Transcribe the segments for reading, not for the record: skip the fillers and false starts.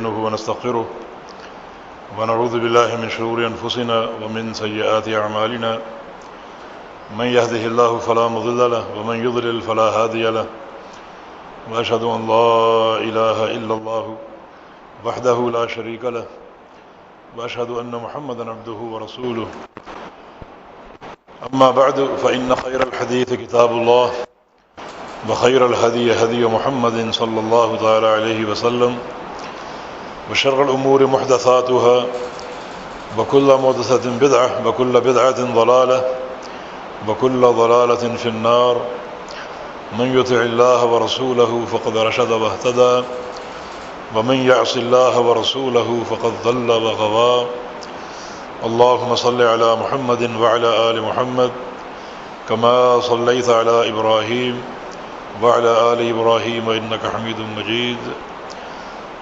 ونستعينه ونستغفره ونعوذ بالله من شرور أنفسنا ومن سيئات أعمالنا من يهده الله فلا مضل له ومن يضلل فلا هادي له وأشهد أن لا إله إلا الله وحده لا شريك له وأشهد أن محمدا عبده ورسوله أما بعد فإن خير الحديث كتاب الله وخير الهدي هدي محمد صلى الله تعالى عليه وسلم وشر الأمور محدثاتها وكل محدثة بدعة وكل بدعة ضلالة وكل ضلالة في النار من يطع الله ورسوله فقد رشد واهتدى ومن يعص الله ورسوله فقد ضل وغوى اللهم صل على محمد وعلى آل محمد كما صليت على إبراهيم وعلى آل إبراهيم إنك حميد مجيد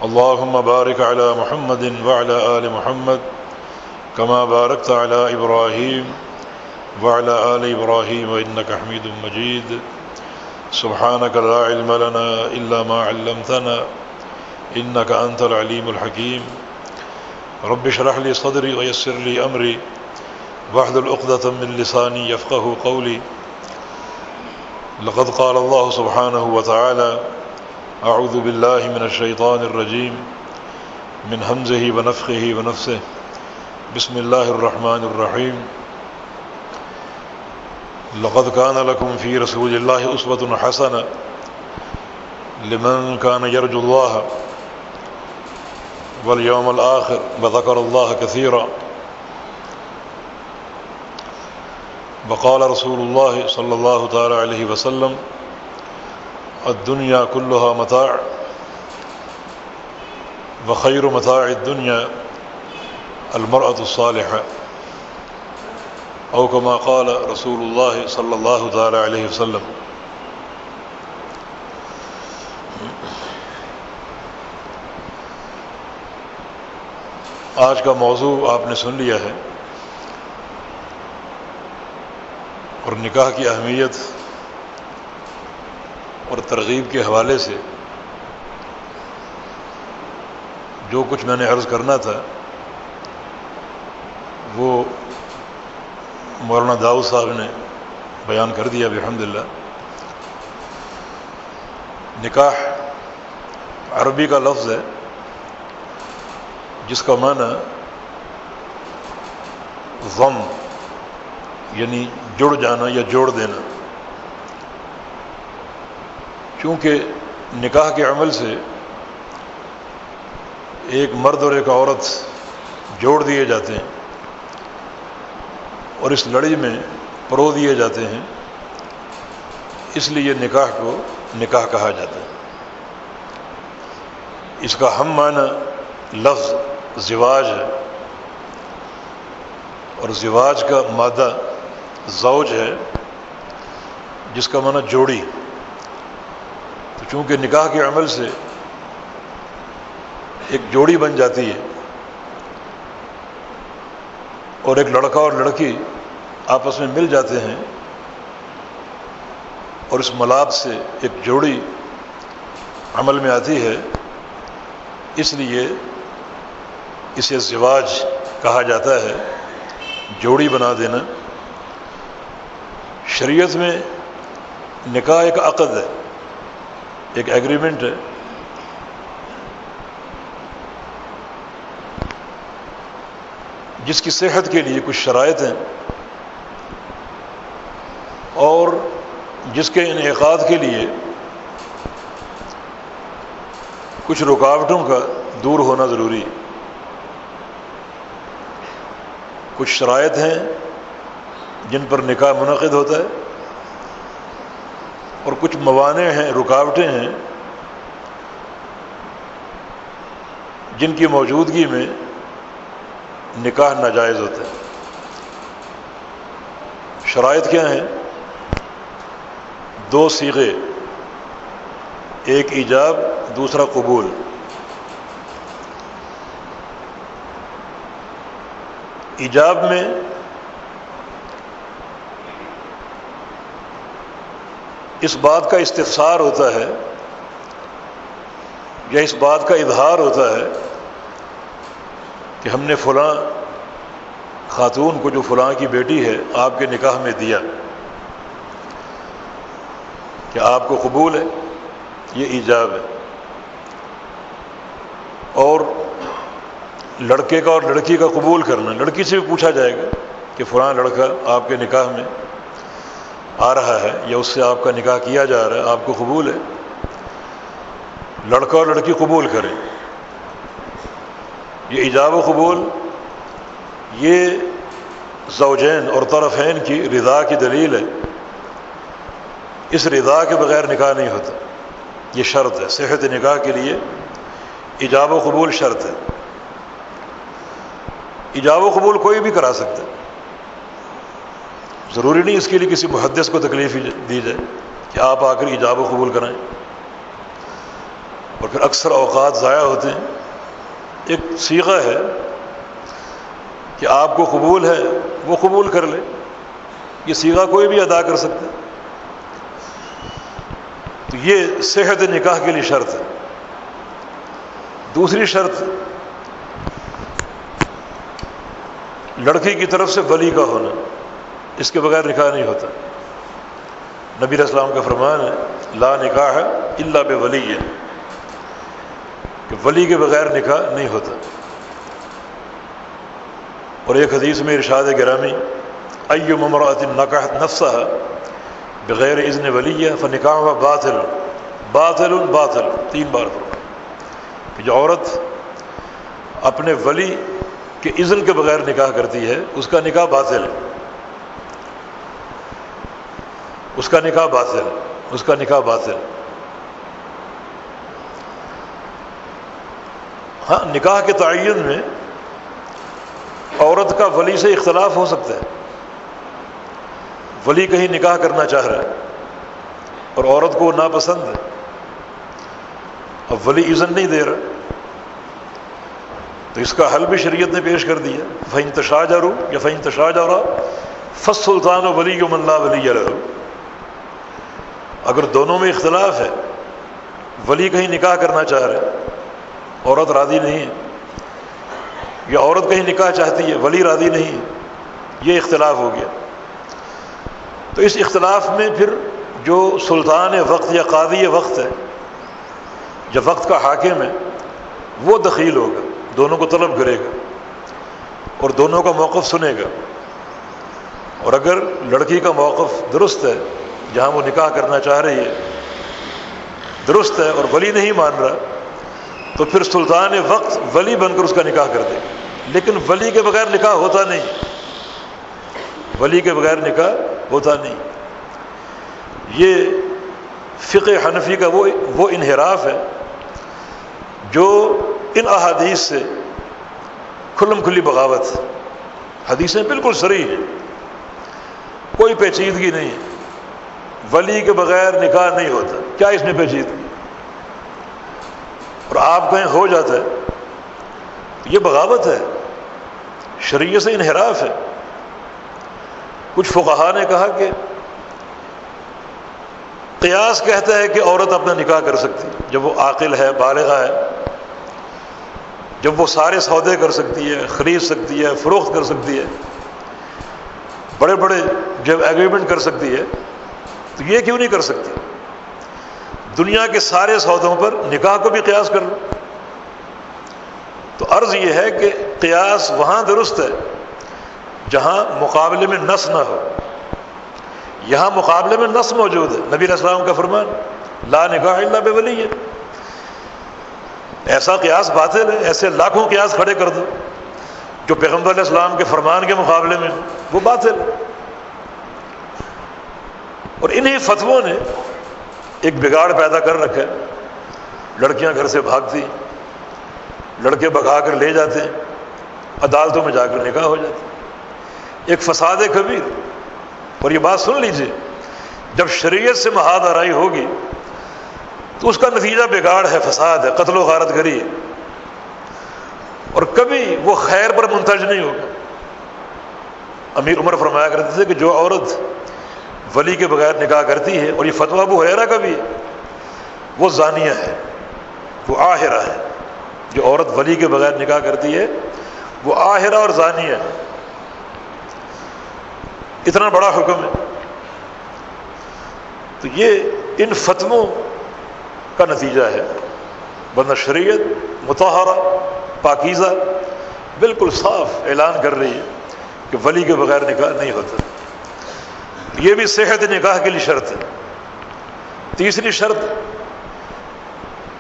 اللهم بارك على محمد وعلى آل محمد كما باركت على إبراهيم وعلى آل إبراهيم إنك حميد مجيد سبحانك لا علم لنا إلا ما علمتنا إنك أنت العليم الحكيم رب اشرح لي صدري ويسر لي أمري واحلل عقدة من لساني يفقه قولي لقد قال الله سبحانه وتعالى أعوذ بالله من الشيطان الرجيم من همزه ونفخه ونفثه بسم الله الرحمن الرحيم لقد كان لكم في رسول الله أسوة حسنة لمن كان يرجو الله واليوم الآخر وذكر الله كثيرا وقال رسول الله صلى الله تعالى عليه وسلم الدنيا كلها متاع وخير متاع الدنيا المرأة الصالحة أو كما قال رسول الله صلى الله تعالى عليه وسلم. آج کا موضوع آپ نے سن لیا ہے اور نکاح کی اہمیت اور ترغیب کے حوالے سے جو کچھ میں نے عرض کرنا تھا وہ مولانا داؤد صاحب نے بیان کر دیا الحمدللہ. نکاح عربی کا لفظ ہے جس کا معنی ضم یعنی جڑ جانا یا جوڑ دینا. چونکہ نکاح کے عمل سے ایک مرد اور ایک عورت جوڑ دیے جاتے ہیں اور اس لڑی میں پرو دیے جاتے ہیں، اس لیے نکاح کو نکاح کہا جاتا ہے. اس کا ہم معنی لفظ زواج ہے اور زواج کا مادہ زوج ہے جس کا معنی جوڑی. تو چونکہ نکاح کے عمل سے ایک جوڑی بن جاتی ہے اور ایک لڑکا اور لڑکی آپس میں مل جاتے ہیں اور اس ملاپ سے ایک جوڑی عمل میں آتی ہے، اس لیے اسے زواج کہا جاتا ہے، جوڑی بنا دینا. شریعت میں نکاح ایک عقد ہے، ایک ایگریمنٹ ہے. جس کی صحت کے لیے کچھ شرائط ہیں اور جس کے انعقاد کے لیے کچھ رکاوٹوں کا دور ہونا ضروری ہے. کچھ شرائط ہیں جن پر نکاح منعقد ہوتا ہے اور کچھ موانع ہیں، رکاوٹیں ہیں جن کی موجودگی میں نکاح ناجائز ہوتا ہے. شرائط کیا ہیں؟ 2 صیغے، ایک ایجاب دوسرا قبول. ایجاب میں اس بات کا استفسار ہوتا ہے یا اس بات کا اظہار ہوتا ہے کہ ہم نے فلاں خاتون کو جو فلاں کی بیٹی ہے آپ کے نکاح میں دیا، کہ آپ کو قبول ہے، یہ ایجاب ہے۔ اور لڑکے کا اور لڑکی کا قبول کرنا، لڑکی سے بھی پوچھا جائے گا کہ فلاں لڑکا آپ کے نکاح میں آ رہا ہے یا اس سے آپ کا نکاح کیا جا رہا ہے، آپ کو قبول ہے؟ لڑکا اور لڑکی قبول کریں، یہ ایجاب و قبول یہ زوجین اور طرفین کی رضا کی دلیل ہے۔ اس رضا کے بغیر نکاح نہیں ہوتا، یہ شرط ہے۔ صحت نکاح کے لیے ایجاب و قبول شرط ہے۔ ایجاب و قبول کوئی بھی کرا سکتا ہے، ضروری نہیں اس کے لیے کسی محدث کو تکلیف دی جائے کہ آپ آ کر ایجاب و قبول کرائیں، اور پھر اکثر اوقات ضائع ہوتے ہیں۔ ایک صیغہ ہے کہ آپ کو قبول ہے، وہ قبول کر لے، یہ صیغہ کوئی بھی ادا کر سکتا ہے۔ تو یہ صحت نکاح کے لیے شرط ہے۔ دوسری شرط لڑکی کی طرف سے ولی کا ہونا، اس کے بغیر نکاح نہیں ہوتا۔ نبی علیہ السلام کا فرمان ہے لا نکاح الا بولی، کہ ولی کے بغیر نکاح نہیں ہوتا۔ اور ایک حدیث میں ارشاد گرامی ایما امرأۃ نکحت نفسها بغیر اذن ولیہ فنکاحها باطل باطل باطل، 3 بار فرمایا کہ جو عورت اپنے ولی کے اذن کے بغیر نکاح کرتی ہے اس کا نکاح باطل ہے، اس کا نکاح باطل، اس کا نکاح باطل۔ ہاں، نکاح کے تعین میں عورت کا ولی سے اختلاف ہو سکتا ہے۔ ولی کہیں نکاح کرنا چاہ رہا ہے اور عورت کو ناپسند ہے، اب ولی اذن نہیں دے رہا، تو اس کا حل بھی شریعت نے پیش کر دیا فَإِن تَشَاجَرُوا یا فَإِن تَشَاجَرَا فَالسُّلْطَانُ وَلِيُّ مَن لَا وَلِيَّ لَهُ۔ اگر دونوں میں اختلاف ہے، ولی کہیں نکاح کرنا چاہ رہے ہیں، عورت راضی نہیں ہے، یا عورت کہیں نکاح چاہتی ہے، ولی راضی نہیں ہے، یہ اختلاف ہو گیا، تو اس اختلاف میں پھر جو سلطان وقت یا قاضی وقت ہے، جو وقت کا حاکم ہے، وہ دخیل ہوگا، دونوں کو طلب کرے گا اور دونوں کا موقف سنے گا۔ اور اگر لڑکی کا موقف درست ہے، جہاں وہ نکاح کرنا چاہ رہی ہے درست ہے اور ولی نہیں مان رہا، تو پھر سلطان وقت ولی بن کر اس کا نکاح کر دے، لیکن ولی کے بغیر نکاح ہوتا نہیں، ولی کے بغیر نکاح ہوتا نہیں۔ یہ فقہ حنفی کا وہ انحراف ہے جو ان احادیث سے کھلم کھلی بغاوت ہے۔ حدیثیں بالکل صریح ہیں، کوئی پیچیدگی نہیں ہے، ولی کے بغیر نکاح نہیں ہوتا، کیا اس میں پیچیدگی؟ اور آپ کہیں ہو جاتا ہے، یہ بغاوت ہے، شریعت سے انحراف ہے۔ کچھ فقہا نے کہا کہ قیاس کہتا ہے کہ عورت اپنا نکاح کر سکتی ہے جب وہ عاقل ہے، بالغہ ہے، جب وہ سارے سودے کر سکتی ہے، خرید سکتی ہے، فروخت کر سکتی ہے، بڑے بڑے جب ایگریمنٹ کر سکتی ہے، تو یہ کیوں نہیں کر سکتی؟ دنیا کے سارے سودوں پر نکاح کو بھی قیاس کر لو۔ تو عرض یہ ہے کہ قیاس وہاں درست ہے جہاں مقابلے میں نص نہ ہو، یہاں مقابلے میں نص موجود ہے۔ نبی علیہ السلام کا فرمان لا نکاح الا بولی ہے، ایسا قیاس باطل ہے، ایسے لاکھوں قیاس کھڑے کر دو جو پیغمبر علیہ السلام کے فرمان کے مقابلے میں وہ باطل ہے۔ اور انہی فتووں نے ایک بگاڑ پیدا کر رکھا ہے، لڑکیاں گھر سے بھاگتی، لڑکے بھگا کر لے جاتے ہیں، عدالتوں میں جا کر نکاح ہو جاتے ہیں، ایک فساد کبیر۔ اور یہ بات سن لیجئے، جب شریعت سے محاد آرائی ہوگی تو اس کا نتیجہ بگاڑ ہے، فساد ہے، قتل و غارت گری ہے، اور کبھی وہ خیر پر منتج نہیں ہوگا۔ امیر عمر فرمایا کرتے تھے کہ جو عورت ولی کے بغیر نکاح کرتی ہے، اور یہ فتویٰ ابو ہریرہ کا بھی ہے، وہ زانیہ ہے، وہ عاہرہ ہے۔ جو عورت ولی کے بغیر نکاح کرتی ہے وہ آہرہ اور زانی ہے. اتنا بڑا حکم ہے. تو یہ ان فتووں کا نتیجہ ہے، ورنہ شریعت مطہرہ پاکیزہ بالکل صاف اعلان کر رہی ہے کہ ولی کے بغیر نکاح نہیں ہوتا. یہ بھی صحت نکاح کے لیے شرط ہے. تیسری شرط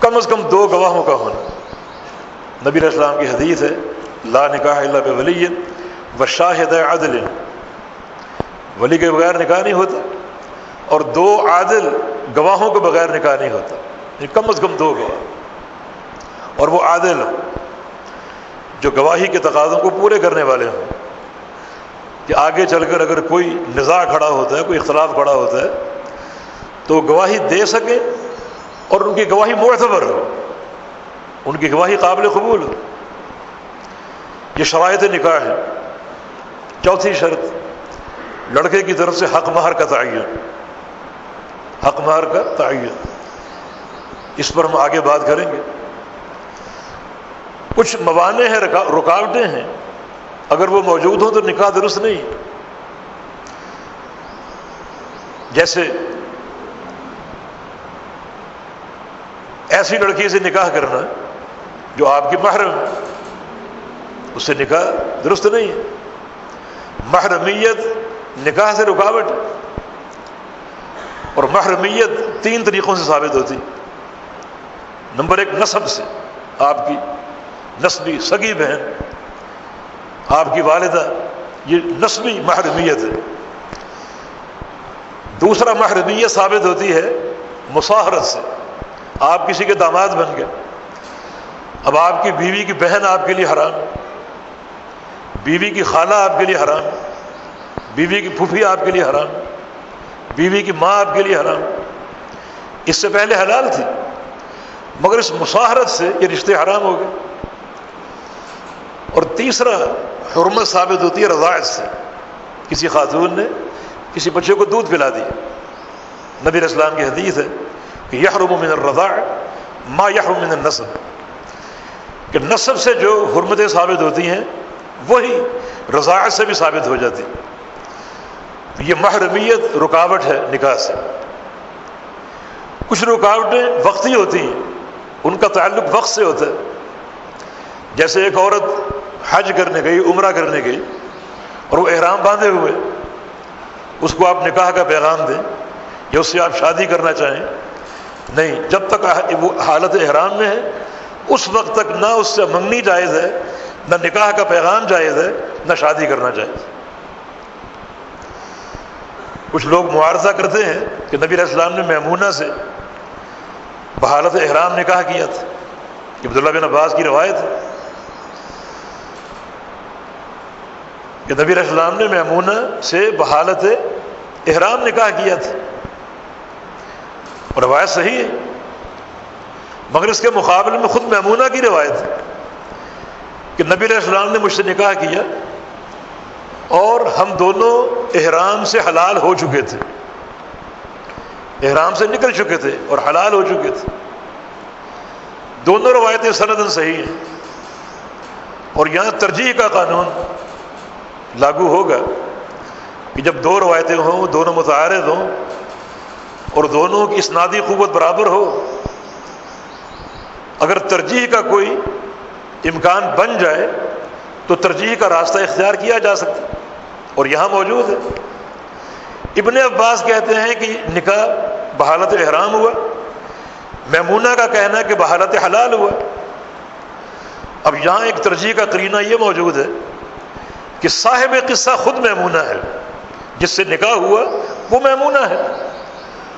کم از کم 2 گواہوں کا ہونا. نبی علیہ السلام کی حدیث ہے لا نکاح الا بولی وشاہد عدل، ولی کے بغیر نکاح نہیں ہوتا اور 2 عادل گواہوں کے بغیر نکاح نہیں ہوتا. کم از کم 2 گواہ، اور وہ عادل ہوں جو گواہی کے تقاضوں کو پورے کرنے والے ہوں، کہ آگے چل کر اگر کوئی نزاع کھڑا ہوتا ہے، کوئی اختلاف کھڑا ہوتا ہے تو گواہی دے سکے اور ان کی گواہی معتبر ہو، ان کی گواہی قابل قبول ہو. یہ شرائط نکاح ہے. چوتھی شرط لڑکے کی طرف سے حق مہر کا تعین. حق مہر کا تعین، اس پر ہم آگے بات کریں گے. کچھ موانع ہیں، رکاوٹیں ہیں، اگر وہ موجود ہوں تو نکاح درست نہیں. جیسے ایسی لڑکی سے نکاح کرنا جو آپ کی محرم ہے، اس سے نکاح درست نہیں ہے. محرمیت نکاح سے رکاوٹ ہے، اور محرمیت 3 طریقوں سے ثابت ہوتی. نمبر 1 نسب سے، آپ کی نسبی سگی بہن، آپ کی والدہ، یہ نسبی محرمیت ہے. دوسرا محرمیت ثابت ہوتی ہے مصاہرت سے. آپ کسی کے داماد بن گئے، اب آپ کی بیوی کی بہن آپ کے لیے حرام، بیوی کی خالہ آپ کے لیے حرام، بیوی کی پھوپھی آپ کے لیے حرام، بیوی کی ماں آپ کے لیے حرام. اس سے پہلے حلال تھی، مگر اس مصاہرت سے یہ رشتے حرام ہو گئے. اور تیسرا حرمت ثابت ہوتی ہے رضاعت سے. کسی خاتون نے کسی بچے کو دودھ پلا دیا، نبی علیہ السلام کی حدیث ہے کہ یحرم من الرضاع ما یحرم من النسب، کہ نسب سے جو حرمتیں ثابت ہوتی ہیں وہی رضاعت سے بھی ثابت ہو جاتی. یہ محرمیت رکاوٹ ہے نکاح سے. کچھ رکاوٹیں وقتی ہوتی ہیں، ان کا تعلق وقت سے ہوتا ہے. جیسے ایک عورت حج کرنے گئی، عمرہ کرنے گئی، اور وہ احرام باندھے ہوئے، اس کو آپ نکاح کا پیغام دیں یا اس سے آپ شادی کرنا چاہیں، نہیں، جب تک وہ حالت احرام میں ہے اس وقت تک نہ اس سے منگنی جائز ہے، نہ نکاح کا پیغام جائز ہے، نہ شادی کرنا جائز. کچھ لوگ معارضہ کرتے ہیں کہ نبی علیہ السلام نے میمونہ سے بحالت احرام نکاح کیا تھا. کہ عبداللہ بن عباس کی روایت ہے کہ نبی علیہ السلام نے میمونہ سے بحالت احرام نکاح کیا تھا، اور روایت صحیح ہے. مگر اس کے مقابلے میں خود میمونہ کی روایت ہے کہ نبی علیہ السلام نے مجھ سے نکاح کیا اور ہم دونوں احرام سے حلال ہو چکے تھے، احرام سے نکل چکے تھے اور حلال ہو چکے تھے. دونوں روایتیں سندن صحیح ہیں. اور یہاں ترجیح کا قانون لاگو ہوگا کہ جب 2 روایتیں ہوں، دونوں متعارض ہوں اور دونوں کی اسنادی قوت برابر ہو، اگر ترجیح کا کوئی امکان بن جائے تو ترجیح کا راستہ اختیار کیا جا سکتا ہے، اور یہاں موجود ہے. ابن عباس کہتے ہیں کہ نکاح بحالت احرام ہوا، میمونہ کا کہنا ہے کہ بحالت حلال ہوا. اب یہاں ایک ترجیح کا قرینہ یہ موجود ہے کہ صاحب قصہ خود میمونہ ہے، جس سے نکاح ہوا وہ میمونہ ہے،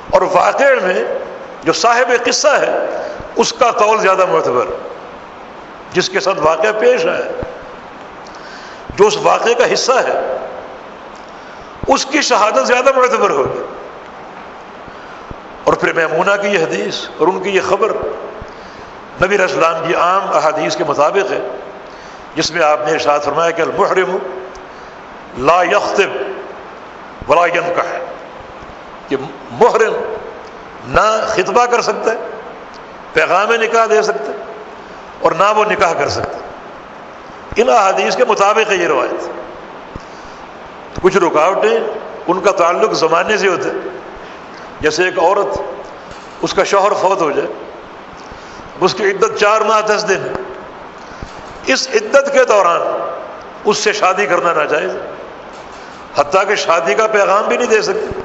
اور واقع میں جو صاحب قصہ ہے اس کا قول زیادہ معتبر، جس کے ساتھ واقعہ پیش آیا، جو اس واقعے کا حصہ ہے، اس کی شہادت زیادہ معتبر ہوگی. اور پھر میمونہ کی یہ حدیث اور ان کی یہ خبر نبی علیہ السلام کی عام احادیث کے مطابق ہے، جس میں آپ نے ارشاد فرمایا کہ المحرم لا یخطب ولا ینکح، کہ محرم نہ خطبہ کر سکتا ہے، پیغام نکاح دے سکتا ہے، اور نہ وہ نکاح کر سکتا ہے. ان احادیث کے مطابق ہے یہ روایت۔ تو کچھ رکاوٹیں ان کا تعلق زمانے سے ہوتا ہے، جیسے ایک عورت، اس کا شوہر فوت ہو جائے، اس کی عدت 4 ماہ 10 دن، اس عدت کے دوران اس سے شادی کرنا ناجائز ہے، حتیٰ کہ شادی کا پیغام بھی نہیں دے سکتے،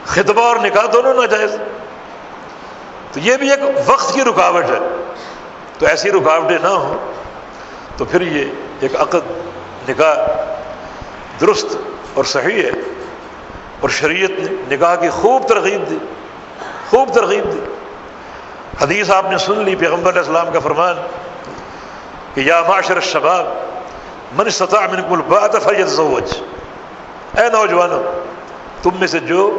خطبہ اور نکاح دونوں ناجائز۔ تو یہ بھی ایک وقت کی رکاوٹ ہے۔ تو ایسی رکاوٹیں نہ ہوں تو پھر یہ ایک عقد نکاح درست اور صحیح ہے، اور شریعت نے نکاح کی خوب ترغیب دی، خوب ترغیب دی۔ حدیث آپ نے سن لی، پیغمبر علیہ السلام کا فرمان کہ یا معشر الشباب من استطاع منکم الباءۃ فلیتزوج، اے نوجوانوں تم میں سے جو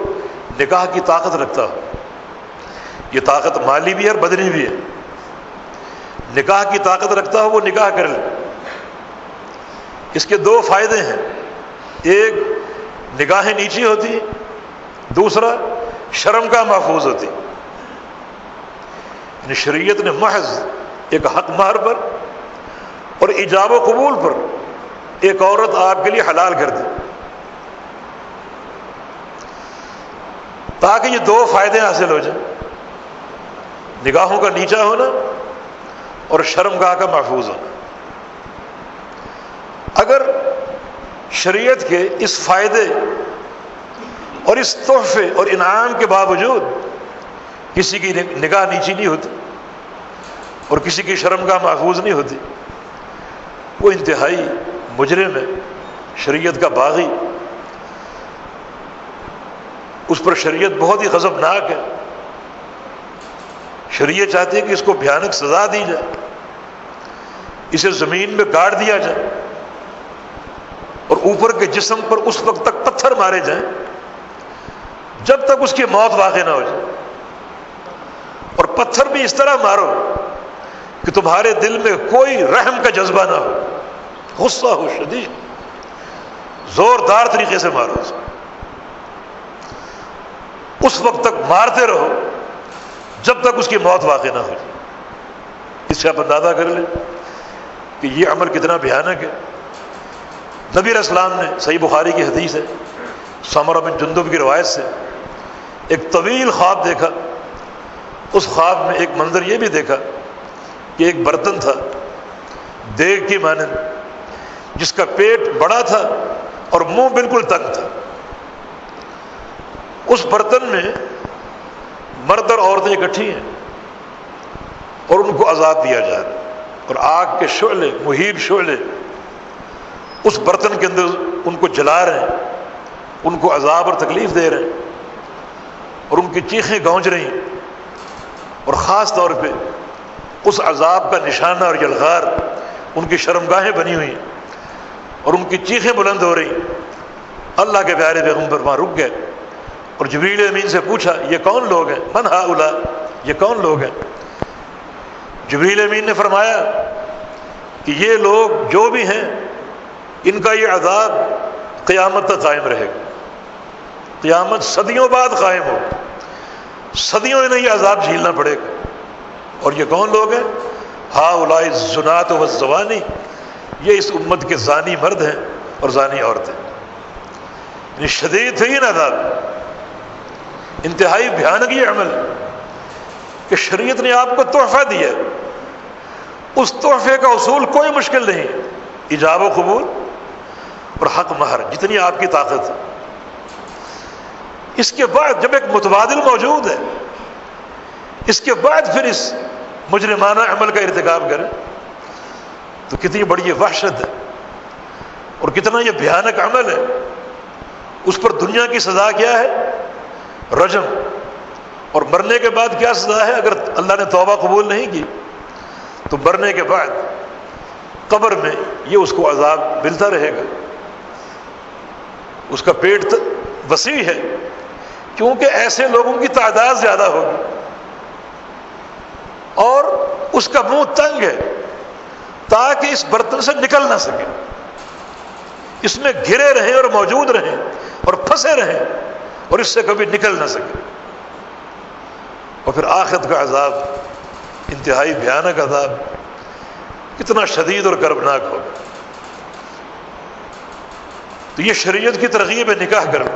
نکاح کی طاقت رکھتا ہو، یہ طاقت مالی بھی ہے اور بدنی بھی ہے، نکاح کی طاقت رکھتا ہو وہ نکاح کر لے۔ اس کے 2 فائدے ہیں، ایک نگاہیں نیچی ہوتی، دوسرا شرم کا محفوظ ہوتی۔ یعنی شریعت نے محض ایک حق مہر پر اور ایجاب و قبول پر ایک عورت آپ کے لیے حلال کر دی، تاکہ یہ 2 فائدے حاصل ہو جائیں، نگاہوں کا نیچا ہونا اور شرمگاہ کا محفوظ ہونا۔ اگر شریعت کے اس فائدے اور اس تحفے اور انعام کے باوجود کسی کی نگاہ نیچی نہیں ہوتی اور کسی کی شرمگاہ محفوظ نہیں ہوتی، وہ انتہائی مجرم ہے، شریعت کا باغی، اس پر شریعت بہت ہی غضبناک ہے۔ شریعت چاہتی ہے کہ اس کو بھیانک سزا دی جائے، اسے زمین میں گاڑ دیا جائے اور اوپر کے جسم پر اس وقت تک پتھر مارے جائیں جب تک اس کی موت واقع نہ ہو جائے، اور پتھر بھی اس طرح مارو کہ تمہارے دل میں کوئی رحم کا جذبہ نہ ہو، غصہ ہو شدید، زوردار طریقے سے مارو اس وقت تک مارتے رہو جب تک اس کی موت واقع نہ ہو جائے۔ اس سے آپ اندازہ کر لیں کہ یہ عمل کتنا بھیانک ہے۔ نبی علیہ السلام نے، صحیح بخاری کی حدیث ہے، سمرہ بن جندب کی روایت سے، ایک طویل خواب دیکھا۔ اس خواب میں ایک منظر یہ بھی دیکھا کہ ایک برتن تھا دیگ کی مانند، جس کا پیٹ بڑا تھا اور منہ بالکل تنگ تھا۔ اس برتن میں مرد اور عورتیں اکٹھی ہیں اور ان کو عذاب دیا جا رہا ہے، اور آگ کے شعلے، مہیب شعلے اس برتن کے اندر ان کو جلا رہے ہیں، ان کو عذاب اور تکلیف دے رہے ہیں، اور ان کی چیخیں گونج رہی ہیں، اور خاص طور پہ اس عذاب کا نشانہ اور یلغار ان کی شرمگاہیں بنی ہوئی ہیں اور ان کی چیخیں بلند ہو رہی ہیں۔ اللہ کے پیارے پیغمبر وہاں رک گئے اور جبریل امین سے پوچھا یہ کون لوگ ہیں؟ من ہؤلاء، یہ کون لوگ ہیں؟ جبریل امین نے فرمایا کہ یہ لوگ جو بھی ہیں ان کا یہ عذاب قیامت تک قائم رہے گا، قیامت صدیوں بعد قائم ہو، صدیوں انہیں یہ عذاب جھیلنا پڑے گا۔ اور یہ کون لوگ ہیں؟ ہؤلاء الزنات والزوانی، یہ اس امت کے زانی مرد ہیں اور زانی عورتیں۔ یہ شدید ترین عذاب، انتہائی بھیانک یہ عمل کہ شریعت نے آپ کو تحفہ دیا، اس تحفے کا اصول کوئی مشکل نہیں، ایجاب و قبول اور حق مہر جتنی آپ کی طاقت ہے۔ اس کے بعد جب ایک متبادل موجود ہے، اس کے بعد پھر اس مجرمانہ عمل کا ارتکاب کریں تو کتنی بڑی یہ وحشت ہے اور کتنا یہ بھیانک عمل ہے۔ اس پر دنیا کی سزا کیا ہے؟ رجم، اور مرنے کے بعد کیا سزا ہے؟ اگر اللہ نے توبہ قبول نہیں کی تو مرنے کے بعد قبر میں یہ اس کو عذاب ملتا رہے گا۔ اس کا پیٹ وسیع ہے کیونکہ ایسے لوگوں کی تعداد زیادہ ہوگی، اور اس کا منہ تنگ ہے تاکہ اس برتن سے نکل نہ سکے، اس میں گھرے رہیں اور موجود رہیں اور پھنسے رہیں اور اس سے کبھی نکل نہ سکے۔ اور پھر آخرت کا عذاب، انتہائی بھیانک عذاب، کتنا شدید اور کربناک ہوگا۔ تو یہ شریعت کی ترغیب ہے نکاح کرنا۔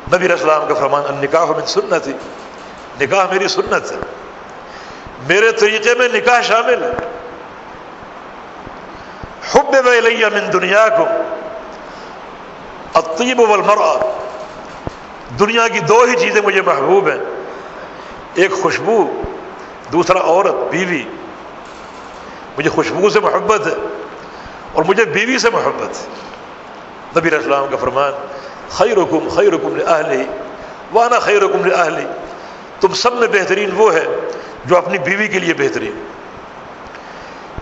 نبی علیہ السلام کا فرمان النکاح من سنتی، نکاح میری سنت ہے، میرے طریقے میں نکاح شامل ہے۔ حبب الی من دنیاکم الطیب والمرأة، دنیا کی دو ہی چیزیں مجھے محبوب ہیں، ایک خوشبو، دوسرا عورت بیوی۔ مجھے خوشبو سے محبت ہے اور مجھے بیوی سے محبت ہے۔ نبی علیہ السلام کا فرمان خیرکم خیرکم لأہلہ وانا خیرکم لأہلی، تم سب میں بہترین وہ ہے جو اپنی بیوی کے لیے بہترین۔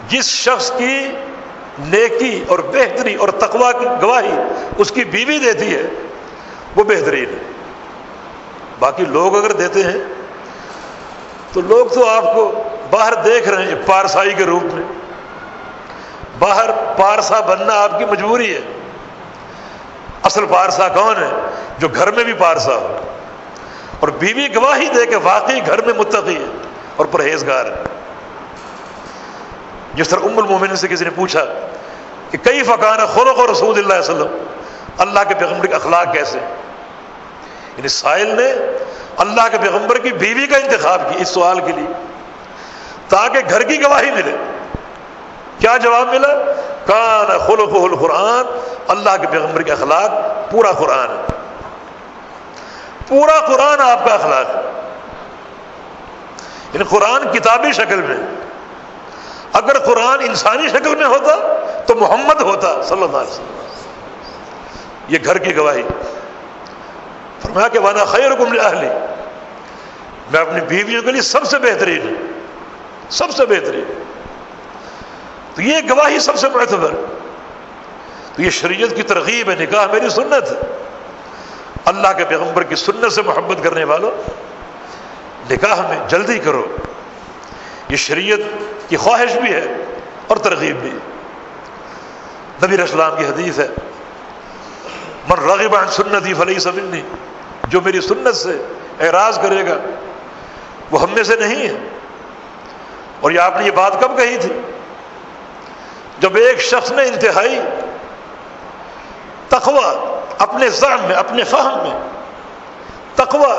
جس شخص کی نیکی اور بہتری اور تقوی کی گواہی اس کی بیوی دیتی ہے وہ بہترین ہے۔ باقی لوگ اگر دیتے ہیں تو لوگ تو آپ کو باہر دیکھ رہے ہیں پارسائی کے روپ میں، باہر پارسا بننا آپ کی مجبوری ہے۔ اصل پارسا کون ہے؟ جو گھر میں بھی پارسا ہو اور بیوی گواہی دے کہ واقعی گھر میں متقی ہے اور پرہیزگار ہے۔ جس طرح ام المومنین سے کسی نے پوچھا کہ کیف کان خلق رسول اللہ صلی اللہ علیہ وسلم، اللہ کے پیغمبر کے اخلاق کیسے، یعنی سائل نے اللہ کے پیغمبر کی بیوی کا انتخاب کیا اس سوال کے لیے تاکہ گھر کی گواہی ملے۔ کیا جواب ملا؟ کان خلقہ القرآن، اللہ کے پیغمبر کے اخلاق پورا قرآن ہے، پورا قرآن آپ کا اخلاق ہے۔ یعنی قرآن کتابی شکل میں، اگر قرآن انسانی شکل میں ہوتا تو محمد ہوتا صلی اللہ علیہ وسلم۔ یہ گھر کی گواہی۔ فرمایا کہ وانا خیرکم لأہلی، میں اپنی بیویوں کے لیے سب سے بہترین ہوں، سب سے بہترین۔ تو یہ گواہی سب سے معتبر۔ تو یہ شریعت کی ترغیب ہے، نکاح میری سنت ہے۔ اللہ کے پیغمبر کی سنت سے محبت کرنے والوں نکاح میں جلدی کرو، یہ شریعت کی خواہش بھی ہے اور ترغیب بھی۔ نبی علیہ السلام کی حدیث ہے من رغب عن سنتی فلیس منی، جو میری سنت سے اعراض کرے گا وہ ہم میں سے نہیں ہے۔ اور یہ آپ نے یہ بات کب کہی تھی؟ جب ایک شخص نے انتہائی تقوی اپنے ذہن میں، اپنے فہم میں تقوی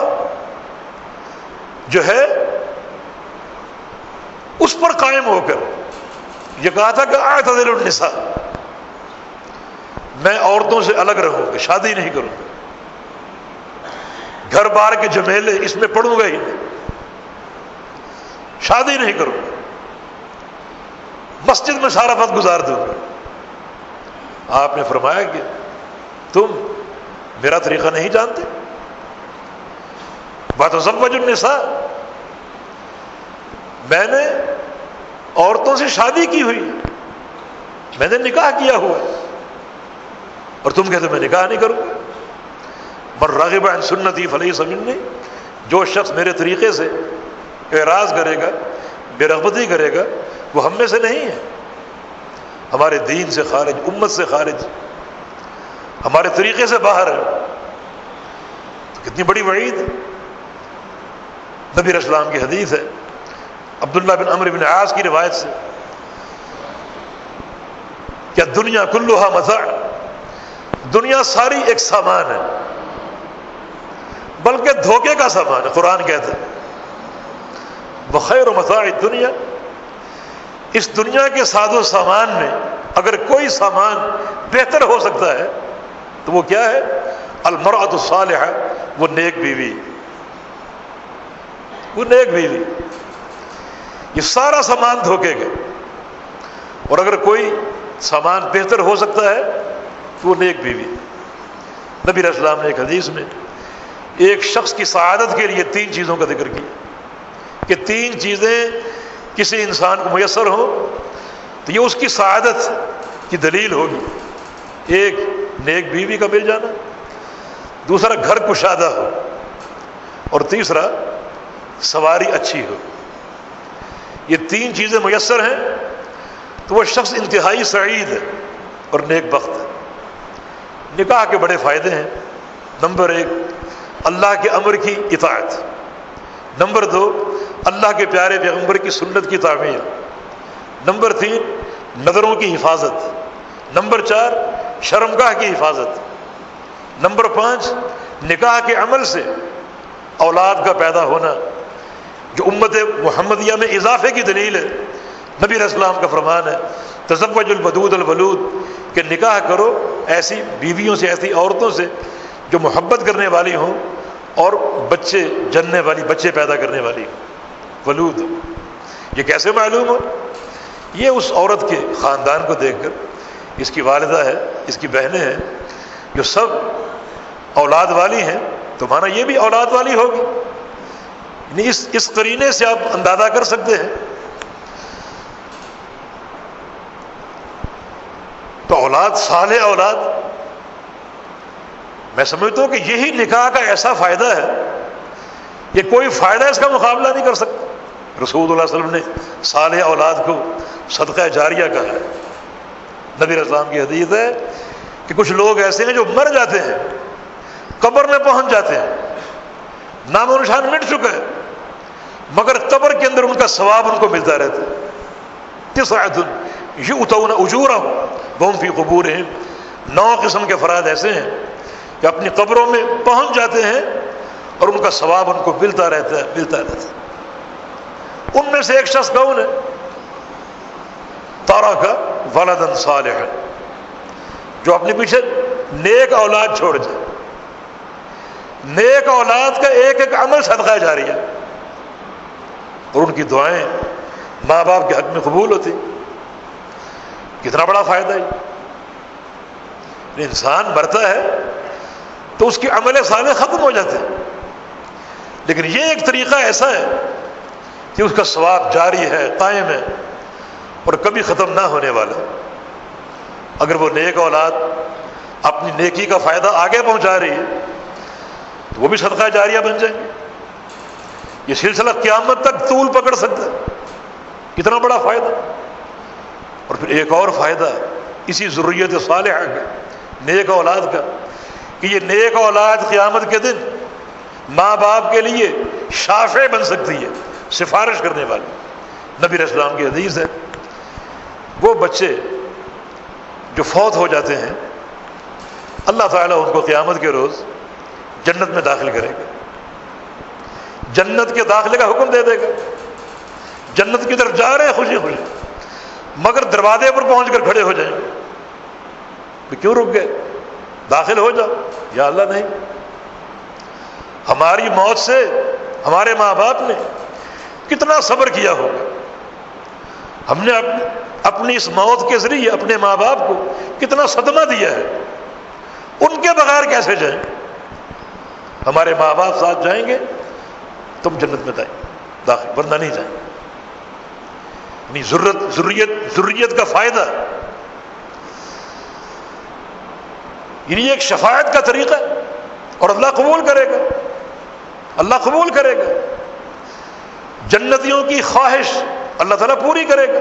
جو ہے اس پر قائم ہو کر یہ کہا تھا کہ اعتزل النساء، میں عورتوں سے الگ رہوں گا، شادی نہیں کروں گا، گھر بار کے جھمیلے اس میں پڑوں گا ہی نہیں، شادی نہیں کروں گا، مسجد میں سارا وقت گزار دوں گا۔ آپ نے فرمایا کہ تم میرا طریقہ نہیں جانتے؟ وَتَزَوَّجُ النِّسَاء، میں نے عورتوں سے شادی کی ہوئی، میں نے نکاح کیا ہوا ہے، اور تم کہتے میں نکاح نہیں کروں گا۔ من رغب عن سنتی فلیس منی، جو شخص میرے طریقے سے اعراض کرے گا، بے رغبتی کرے گا، وہ ہم میں سے نہیں ہے، ہمارے دین سے خارج، امت سے خارج، ہمارے طریقے سے باہر ہے۔ تو کتنی بڑی وعید ہے۔ نبی علیہ السلام کی حدیث ہے، عبداللہ بن عمرو بن عاص کی روایت سے، کیا دنیا کلھا متاع، دنیا ساری ایک سامان ہے، بلکہ دھوکے کا سامان ہے۔ قرآن کہتا ہے وخیر متاع الدنیا، اس دنیا کے ساز و سامان میں اگر کوئی سامان بہتر ہو سکتا ہے تو وہ کیا ہے؟ المرأۃ الصالحہ، وہ نیک بیوی، وہ نیک بیوی۔ یہ سارا سامان دھوکے گا، اور اگر کوئی سامان بہتر ہو سکتا ہے تو وہ نیک بیوی۔ نبی علیہ السلام نے ایک حدیث میں ایک شخص کی سعادت کے لیے 3 چیزوں کا ذکر کیا کہ 3 چیزیں کسی انسان کو میسر ہو تو یہ اس کی سعادت کی دلیل ہوگی۔ ایک نیک بیوی کا مل جانا، دوسرا گھر کشادہ ہو، اور تیسرا سواری اچھی ہو۔ یہ 3 چیزیں میسر ہیں تو وہ شخص انتہائی سعید ہے اور نیک بخت ہے۔ نکاح کے بڑے فائدے ہیں۔ نمبر 1 اللہ کے امر کی اطاعت، نمبر 2 اللہ کے پیارے پیغمبر کی سنت کی تعمیل، نمبر 3 نظروں کی حفاظت، نمبر 4 شرمگاہ کی حفاظت، نمبر 5 نکاح کے عمل سے اولاد کا پیدا ہونا، جو امت محمدیہ میں اضافے کی دلیل ہے۔ نبی علیہ السلام کا فرمان ہے تزوج الودود الولود، کہ نکاح کرو ایسی بیویوں سے، ایسی عورتوں سے جو محبت کرنے والی ہوں اور بچے جننے والی، بچے پیدا کرنے والی ولود۔ یہ کیسے معلوم ہو؟ یہ اس عورت کے خاندان کو دیکھ کر، اس کی والدہ ہے، اس کی بہنیں ہیں جو سب اولاد والی ہیں، تو مانا یہ بھی اولاد والی ہوگی۔ یعنی اس قرینے سے آپ اندازہ کر سکتے ہیں۔ تو اولاد، صالح اولاد، میں سمجھتا ہوں کہ یہی نکاح کا ایسا فائدہ ہے کہ کوئی فائدہ اس کا مقابلہ نہیں کر سکتا۔ رسول اللہ صلی اللہ علیہ وسلم نے صالح اولاد کو صدقہ جاریہ کہا ہے۔ نبی علیہ السلام کی حدیث ہے کہ کچھ لوگ ایسے ہیں جو مر جاتے ہیں، قبر میں پہنچ جاتے ہیں، نام و نشان مٹ چکا ہے، مگر قبر کے اندر ان کا ثواب ان کو ملتا رہتا ہے۔ تسعۃ یؤتون اجورهم وهم فی قبورهم، 9 قسم کے افراد ایسے ہیں کہ اپنی قبروں میں پہنچ جاتے ہیں اور ان کا ثواب ان کو ملتا رہتا ہے۔ ان میں سے ایک شخص کون ہے؟ ترک ولدا صالحا، جو اپنے پیچھے نیک اولاد چھوڑ جائے۔ نیک اولاد کا ایک ایک عمل صدقہ جاریہ، اور ان کی دعائیں ماں باپ کے حق میں قبول ہوتی۔ کتنا بڑا فائدہ ہے۔ انسان مرتا ہے تو اس کے عمل صالح ختم ہو جاتے ہیں، لیکن یہ ایک طریقہ ایسا ہے کہ اس کا ثواب جاری ہے، قائم ہے اور کبھی ختم نہ ہونے والا۔ اگر وہ نیک اولاد اپنی نیکی کا فائدہ آگے پہنچا رہی ہے تو وہ بھی صدقہ جاریہ بن جائیں گے۔ یہ سلسلہ قیامت تک طول پکڑ سکتا ہے، کتنا بڑا فائدہ۔ اور پھر ایک اور فائدہ اسی ذریت صالحہ کا، نیک اولاد کا، کہ یہ نیک اولاد قیامت کے دن ماں باپ کے لیے شافع بن سکتی ہے، سفارش کرنے والی۔ نبی علیہ السلام کی حدیث ہے وہ بچے جو فوت ہو جاتے ہیں اللہ تعالیٰ ان کو قیامت کے روز جنت میں داخل کرے گا، جنت کے داخلے کا حکم دے دے گا۔ جنت کی طرف جا رہے ہیں خوشی خوشی، مگر دروازے پر پہنچ کر کھڑے ہو جائیں گے، کیوں رک گئے؟ داخل ہو جاؤ۔ یا اللہ نہیں، ہماری موت سے ہمارے ماں باپ نے کتنا صبر کیا ہوگا، ہم نے اپنی اس موت کے ذریعے اپنے ماں باپ کو کتنا صدمہ دیا ہے، ان کے بغیر کیسے جائیں؟ ہمارے ماں باپ ساتھ جائیں گے تم جنت میں داخل، ورنہ نہیں جائیں۔ یعنی ذریت کا فائدہ، یعنی ایک شفاعت کا طریقہ، اور اللہ قبول کرے گا، اللہ قبول کرے گا۔ جنتیوں کی خواہش اللہ تعالیٰ پوری کرے گا،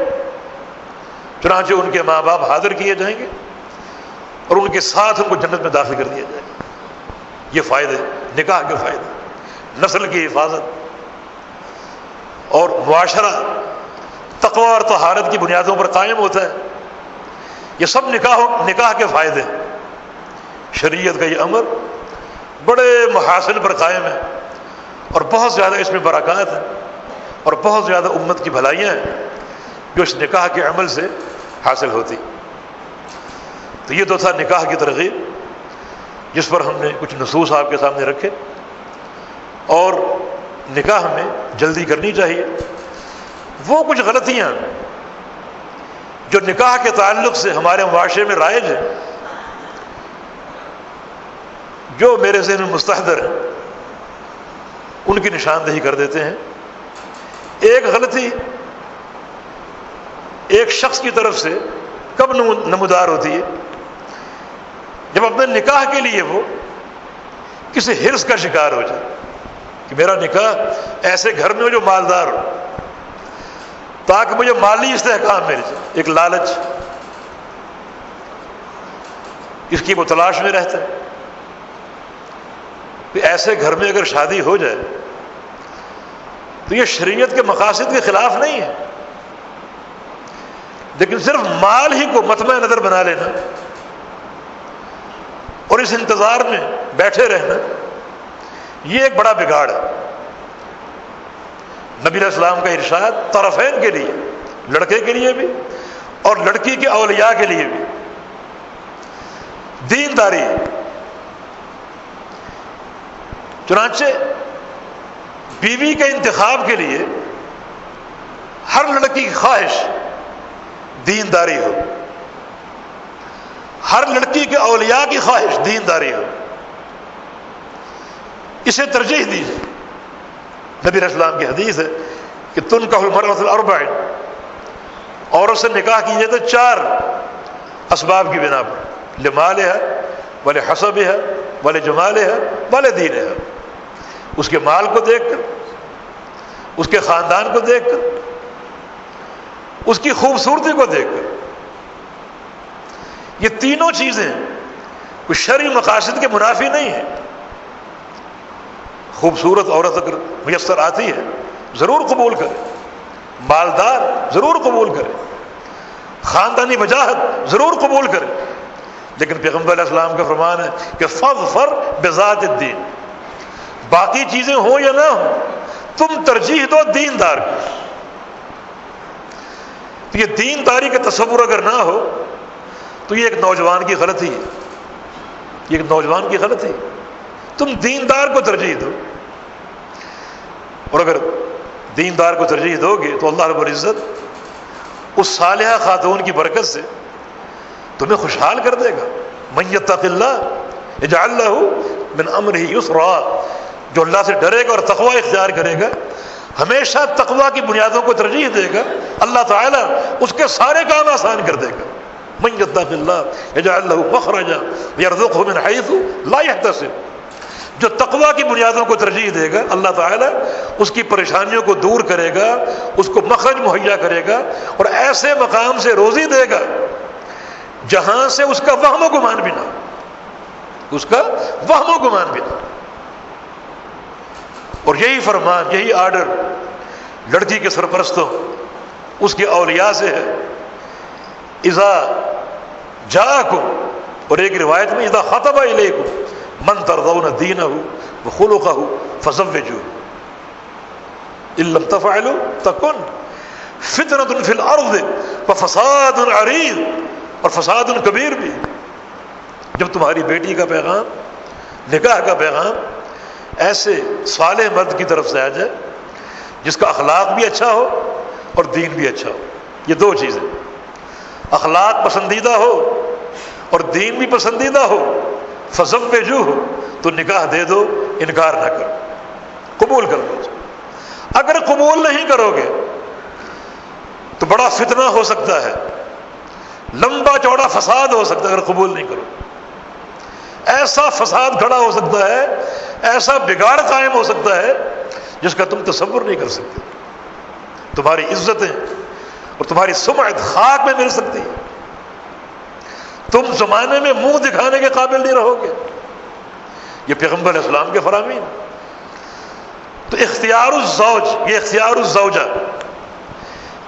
چنانچہ ان کے ماں باپ حاضر کیے جائیں گے اور ان کے ساتھ ان کو جنت میں داخل کر دیا جائے گا۔ یہ فائدے، نکاح کے فائدے، نسل کی حفاظت اور معاشرہ تقوی اور طہارت کی بنیادوں پر قائم ہوتا ہے۔ یہ سب نکاح کے فائدے ہیں۔ شریعت کا یہ امر بڑے محاسن پر قائم ہے اور بہت زیادہ اس میں برکات ہیں اور بہت زیادہ امت کی بھلائیاں ہیں جو اس نکاح کے عمل سے حاصل ہوتی۔ تو یہ تو تھا نکاح کی ترغیب، جس پر ہم نے کچھ نصوص آپ کے سامنے رکھے، اور نکاح میں جلدی کرنی چاہیے۔ وہ کچھ غلطیاں جو نکاح کے تعلق سے ہمارے معاشرے میں رائج ہیں، جو میرے ذہن میں مستحضر ہیں، ان کی نشاندہی کر دیتے ہیں۔ ایک غلطی ایک شخص کی طرف سے کب نمودار ہوتی ہے؟ جب اپنے نکاح کے لیے وہ کسی حرص کا شکار ہو جائے کہ میرا نکاح ایسے گھر میں ہو جو مالدار ہو، تاکہ مجھے مالی استحکام مل جائے، ایک لالچ، اس کی وہ تلاش میں رہتا ہے۔ کہ ایسے گھر میں اگر شادی ہو جائے تو یہ شریعت کے مقاصد کے خلاف نہیں ہے، لیکن صرف مال ہی کو مطمع نظر بنا لینا اور اس انتظار میں بیٹھے رہنا، یہ ایک بڑا بگاڑ ہے۔ نبی علیہ السلام کا ارشاد طرفین کے لیے، لڑکے کے لیے بھی اور لڑکی کے اولیاء کے لیے بھی، دینداری ہے۔ چنانچہ بیوی کے انتخاب کے لیے ہر لڑکی کی خواہش دینداری ہو، ہر لڑکی کے اولیاء کی خواہش دینداری ہو، اسے ترجیح دیجیے۔ نبی علیہ السلام کی حدیث ہے کہ تنکح المرأة الاربع، عورت سے نکاح کیجیے تو 4 اسباب کی بنا پر، لمالها ولحسبها ولجمالها ولدینها، اس کے مال کو دیکھ کر، اس کے خاندان کو دیکھ کر، اس کی خوبصورتی کو دیکھ کر۔ یہ تینوں چیزیں کوئی شرعی مقاصد کے منافی نہیں ہیں۔ خوبصورت عورت اگر میسر آتی ہے ضرور قبول کرے، مالدار ضرور قبول کرے، خاندانی وجاہت ضرور قبول کرے، لیکن پیغمبر علیہ السلام کا فرمان ہے کہ فاظفر بذات الدین، باقی چیزیں ہوں یا نہ ہوں تم ترجیح دو دیندار کو۔ تو یہ دینداری کا تصور اگر نہ ہو تو یہ ایک نوجوان کی غلطی ہے، یہ ایک نوجوان کی غلطی ہے۔ تم دیندار کو ترجیح دو، اور اگر دیندار کو ترجیح دو گے تو اللہ رب العزت اس صالحہ خاتون کی برکت سے تمہیں خوشحال کر دے گا۔ من یتق اللہ یجعل لہ من امرہ یسرا، جو اللہ سے ڈرے گا اور تقوی اختیار کرے گا، ہمیشہ تقوی کی بنیادوں کو ترجیح دے گا، اللہ تعالیٰ اس کے سارے کام آسان کر دے گا۔ من یتق اللہ یجعل لہ مخرجا ویرزقہ من حیث لا یحتسب، جو تقوی کی بنیادوں کو ترجیح دے گا اللہ تعالیٰ اس کی پریشانیوں کو دور کرے گا، اس کو مخرج مہیا کرے گا اور ایسے مقام سے روزی دے گا جہاں سے اس کا وہم و گمان بھی نہ ہو، اس کا وہم و گمان بھی نہ ہو۔ اور یہی فرمان، یہی آرڈر لڑکی کے سرپرستوں، اس کے اولیاء سے ہے۔ اذا جاءکم، اور ایک روایت میں اذا خطب الیکم من ترضون دینہ وخلقہ فزوجوہ ان لم تفعلوا تکن فتنۃ فی الارض وفساد عریض، اور فساد کبیر بھی۔ جب تمہاری بیٹی کا پیغام، نکاح کا پیغام ایسے صالح مرد کی طرف سے آ جائے جس کا اخلاق بھی اچھا ہو اور دین بھی اچھا ہو، یہ 2 چیزیں، اخلاق پسندیدہ ہو اور دین بھی پسندیدہ ہو، فزوجوہ، تو نکاح دے دو، انکار نہ کرو، قبول کر لو۔ اگر قبول نہیں کرو گے تو بڑا فتنہ ہو سکتا ہے، لمبا چوڑا فساد ہو سکتا ہے۔ اگر قبول نہیں کرو، ایسا فساد کھڑا ہو سکتا ہے، ایسا بگاڑ قائم ہو سکتا ہے جس کا تم تصور نہیں کر سکتے۔ تمہاری عزتیں اور تمہاری سمعت خاک میں مل سکتی ہے، تم زمانے میں منہ دکھانے کے قابل نہیں رہو گے۔ یہ پیغمبر علیہ السلام کے فرامین۔ تو اختیار الزوج، یہ اختیار الزوجہ،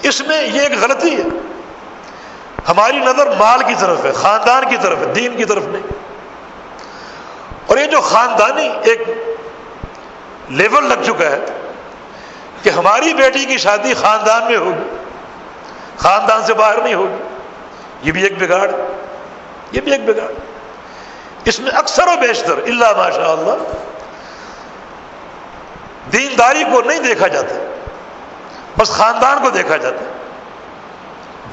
اس میں یہ ایک غلطی ہے، ہماری نظر مال کی طرف ہے، خاندان کی طرف ہے، دین کی طرف نہیں۔ اور یہ جو خاندانی ایک لیول لگ چکا ہے کہ ہماری بیٹی کی شادی خاندان میں ہوگی، خاندان سے باہر نہیں ہوگی، یہ بھی ایک بگاڑ، یہ بھی ایک بگاڑ۔ اس میں اکثر و بیشتر الا ماشاء اللہ دینداری کو نہیں دیکھا جاتا، بس خاندان کو دیکھا جاتا،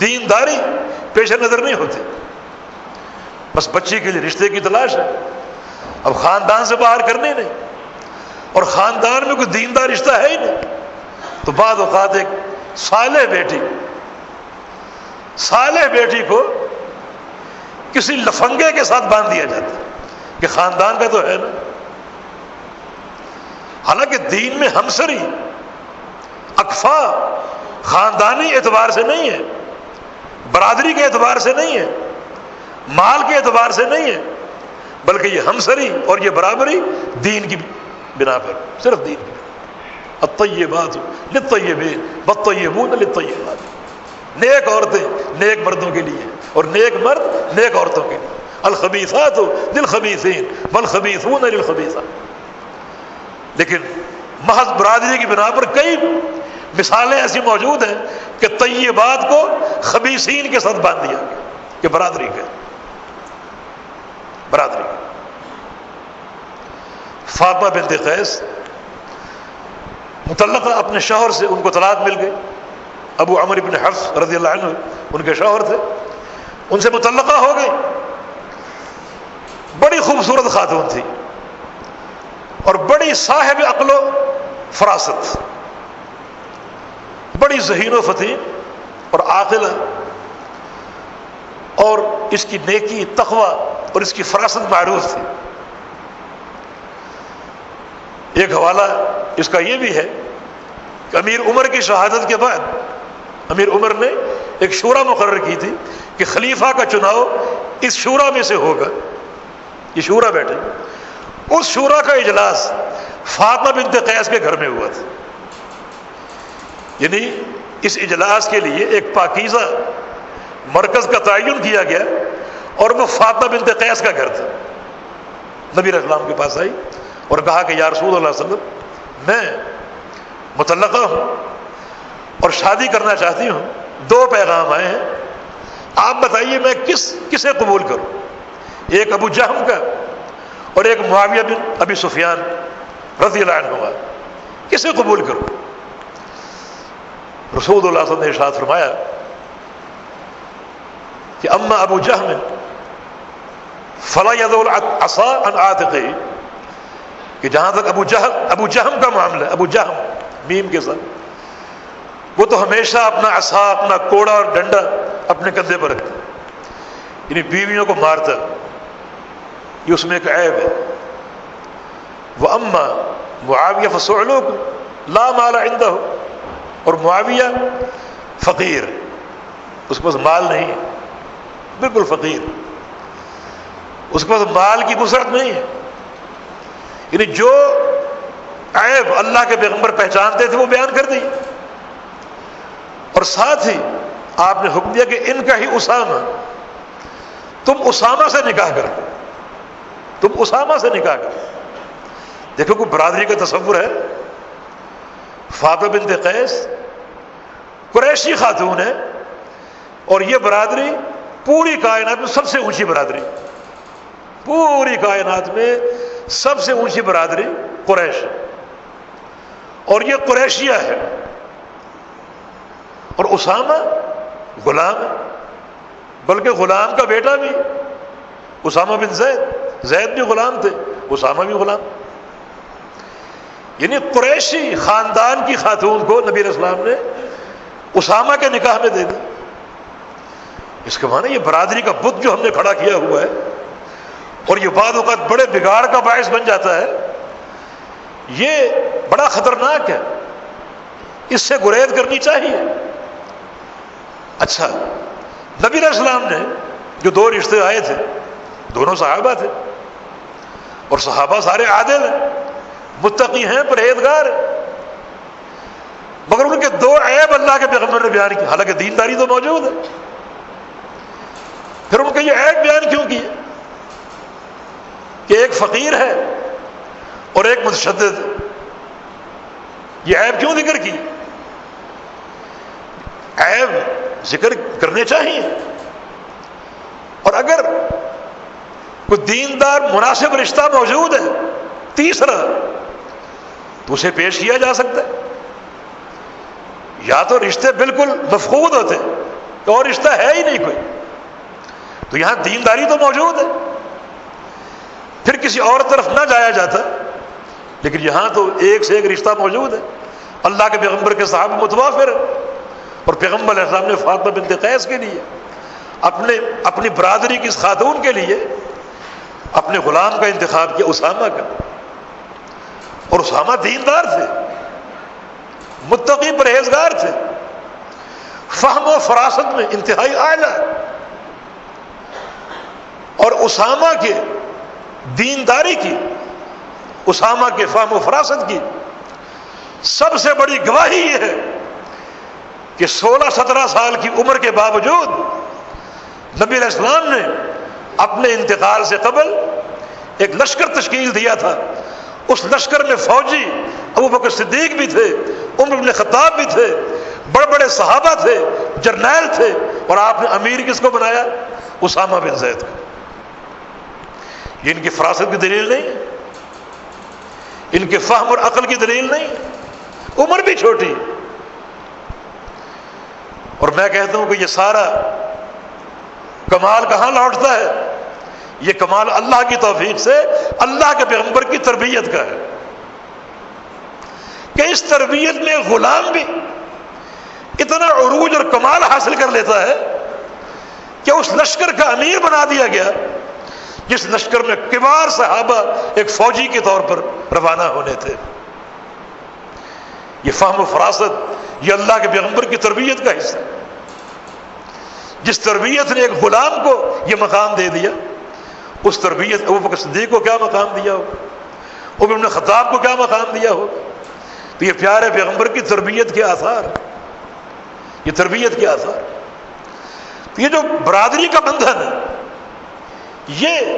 دینداری پیش نظر نہیں ہوتی، بس بچی کے لیے رشتے کی تلاش ہے، اب خاندان سے باہر کرنے نہیں، اور خاندان میں کوئی دیندار رشتہ ہے ہی نہیں، تو بعض اوقات ایک صالح بیٹی کو کسی لفنگے کے ساتھ باندھ دیا جاتا ہے کہ خاندان کا تو ہے نا، حالانکہ دین میں ہمسری اکفا خاندانی اعتبار سے نہیں ہے، برادری کے اعتبار سے نہیں ہے، مال کے اعتبار سے نہیں ہے، بلکہ یہ ہمسری اور یہ برابری دین کی بنا پر، صرف دین کی بنا پر۔ الطیبات للطیبین والطیبون للطیبات، نیک عورتیں نیک مردوں کے لیے اور نیک مرد نیک عورتوں کے لیے. الخبیثات للخبیثین والخبیثون للخبیثات. لیکن محض برادری کی بنا پر کئی مثالیں ایسی موجود ہیں کہ طیبات کو خبیثین کے ساتھ باندھ دیا گیا کہ برادری کے. فاطمہ بنت قیس مطلقہ اپنے شوہر سے، ان کو طلاق مل گئی. ابو عمرو بن حفص رضی اللہ عنہ ان کے شوہر تھے، ان سے مطلقہ ہو گئی. بڑی خوبصورت خاتون تھی اور بڑی صاحب عقل و فراست، بڑی ذہین و فطین اور عاقلہ، اور اس کی نیکی، تقوی اور اس کی فراست معروف تھی. ایک حوالہ اس کا یہ بھی ہے کہ امیر عمر کی شہادت کے بعد امیر عمر نے ایک شورا مقرر کی تھی کہ خلیفہ کا چناؤ اس شورا میں سے ہوگا. یہ شورا بیٹھے، اس شورا کا اجلاس فاطمہ بنت قیس کے گھر میں ہوا تھا. یعنی اس اجلاس کے لیے ایک پاکیزہ مرکز کا تعین کیا گیا اور وہ فاطمہ بنت قیس کا گھر تھا. نبی علیہ السلام کے پاس آئی اور کہا کہ یا رسول اللہ صلی اللہ علیہ وسلم، میں مطلقہ ہوں اور شادی کرنا چاہتی ہوں. 2 پیغام آئے ہیں، آپ بتائیے میں کسے قبول کروں؟ ایک ابو جہم کا اور ایک معاویہ بن ابی سفیان رضی اللہ عنہما، کسے قبول کروں؟ رسول اللہ صلی اللہ علیہ وسلم نے ارشاد فرمایا کہ اما ابو جہم فلا يضع العصا عن عاتقه، کہ جہاں تک ابو جہم کا معاملہ ہے، ابو جہم میم کے ساتھ، وہ تو ہمیشہ اپنا عصا، اپنا کوڑا اور ڈنڈا اپنے کندھے پر رکھتا، یعنی بیویوں کو مارتا. یہ اس میں ایک عیب ہے. وَأَمَّا مُعَاوِيَةُ فَصُعْلُوكُ لَا مَالَ عِنْدَهُ، اور معاویہ فقیر، اس کے پاس مال نہیں ہے، بالکل فقیر، اس کے پاس مال کی وسعت نہیں ہے. یعنی جو عیب اللہ کے پیغمبر پہچانتے تھے وہ بیان کر دی. اور ساتھ ہی آپ نے حکم دیا کہ ان کا ہی اسامہ، تم اسامہ سے نکاح کرو، تم اسامہ سے نکاح کرو. دیکھو کوئی برادری کا تصور ہے. فاطمہ بنت قیس قریشی خاتون ہے اور یہ برادری پوری کائنات میں سب سے اونچی برادری، پوری کائنات میں سب سے اونچی برادری قریش، اور یہ قریشیہ ہے. اور اسامہ غلام ہے، بلکہ غلام کا بیٹا بھی اسامہ بن زید بھی غلام تھے، اسامہ بھی غلام. یعنی قریشی خاندان کی خاتون کو نبی علیہ السلام نے اسامہ کے نکاح میں دے دی. اس کے معنی یہ برادری کا بت جو ہم نے کھڑا کیا ہوا ہے اور یہ بعض اوقات بڑے بگاڑ کا باعث بن جاتا ہے، یہ بڑا خطرناک ہے، اس سے گریز کرنی چاہیے. اچھا، نبی علیہ السلام نے جو 2 رشتے آئے تھے، دونوں صحابہ تھے، اور صحابہ سارے عادل ہیں، متقی ہیں، پرہیزگار ہیں، مگر ان کے 2 عیب اللہ کے پیغمبر نے بیان کیے، حالانکہ دینداری تو موجود ہے. پھر ان کے یہ عیب بیان کیوں کیے کہ ایک فقیر ہے اور ایک متشدد ہے؟ یہ عیب کیوں ذکر کی؟ عیب ذکر کرنے چاہیے، اور اگر کوئی دیندار مناسب رشتہ موجود ہے تیسرا تو اسے پیش کیا جا سکتا ہے. یا تو رشتے بالکل مفقود ہوتے اور رشتہ ہے ہی نہیں کوئی، تو یہاں دینداری تو موجود ہے، پھر کسی اور طرف نہ جایا جاتا. لیکن یہاں تو ایک سے ایک رشتہ موجود ہے، اللہ کے پیغمبر کے صحابہ متوافر ہے، اور پیغمبر علیہ السلام نے فاطمہ بنت قیس کے لیے، اپنی برادری کی اس خاتون کے لیے اپنے غلام کا انتخاب کیا، اسامہ کا. اور اسامہ دیندار تھے، متقی پرہیزگار تھے، فہم و فراست میں انتہائی اعلیٰ. اور اسامہ کے دینداری کی، اسامہ کے فہم و فراست کی سب سے بڑی گواہی یہ ہے کہ 16-17 سال کی عمر کے باوجود نبی علیہ السلام نے اپنے انتقال سے قبل ایک لشکر تشکیل دیا تھا. اس لشکر میں فوجی ابو بکر صدیق بھی تھے، عمر بن خطاب بھی تھے، بڑے بڑے صحابہ تھے، جرنیل تھے، اور آپ نے امیر کس کو بنایا؟ اسامہ بن زید کو. یہ ان کی فراست کی دلیل نہیں، ان کے فہم اور عقل کی دلیل نہیں، عمر بھی چھوٹی. اور میں کہتا ہوں کہ یہ سارا کمال کہاں لوٹتا ہے؟ یہ کمال اللہ کی توفیق سے اللہ کے پیغمبر کی تربیت کا ہے کہ اس تربیت میں غلام بھی اتنا عروج اور کمال حاصل کر لیتا ہے کہ اس لشکر کا امیر بنا دیا گیا جس لشکر میں کبار صحابہ ایک فوجی کے طور پر روانہ ہونے تھے. یہ فہم و فراست یہ اللہ کے پیغمبر کی تربیت کا حصہ ہے. جس تربیت نے ایک غلام کو یہ مقام دے دیا، اس تربیت ابو بکر صدیق کو کیا مقام دیا ہو، عمر بن خطاب کو کیا مقام دیا ہو. تو یہ پیارے پیغمبر کی تربیت کے آثار، یہ تربیت کے آثار. تو یہ جو برادری کا بندھن ہے یہ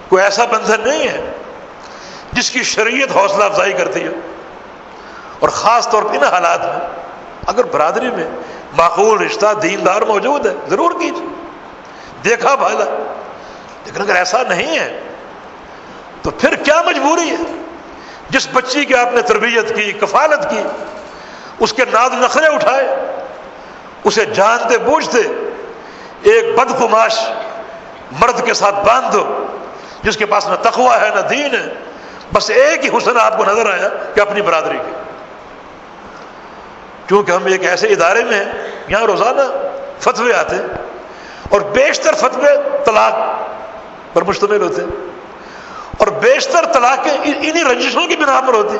کوئی ایسا بندھن نہیں ہے جس کی شریعت حوصلہ افزائی کرتی ہے. اور خاص طور پر ان حالات میں اگر برادری میں معقول رشتہ دیندار موجود ہے ضرور کیجیے، دیکھا بھالا. لیکن اگر ایسا نہیں ہے تو پھر کیا مجبوری ہے؟ جس بچی کی آپ نے تربیت کی، کفالت کی، اس کے ناز نخرے اٹھائے، اسے جانتے بوجھتے ایک بدقماش مرد کے ساتھ باندھ دو جس کے پاس نہ تقوی ہے نہ دین ہے، بس ایک ہی حسن آپ کو نظر آیا کہ اپنی برادری کی. کیونکہ ہم ایک ایسے ادارے میں ہیں یہاں روزانہ فتوے آتے ہیں اور بیشتر فتوے طلاق پر مشتمل ہوتے ہیں، اور بیشتر طلاقیں انہی رنجشوں کی بنا پر ہوتی.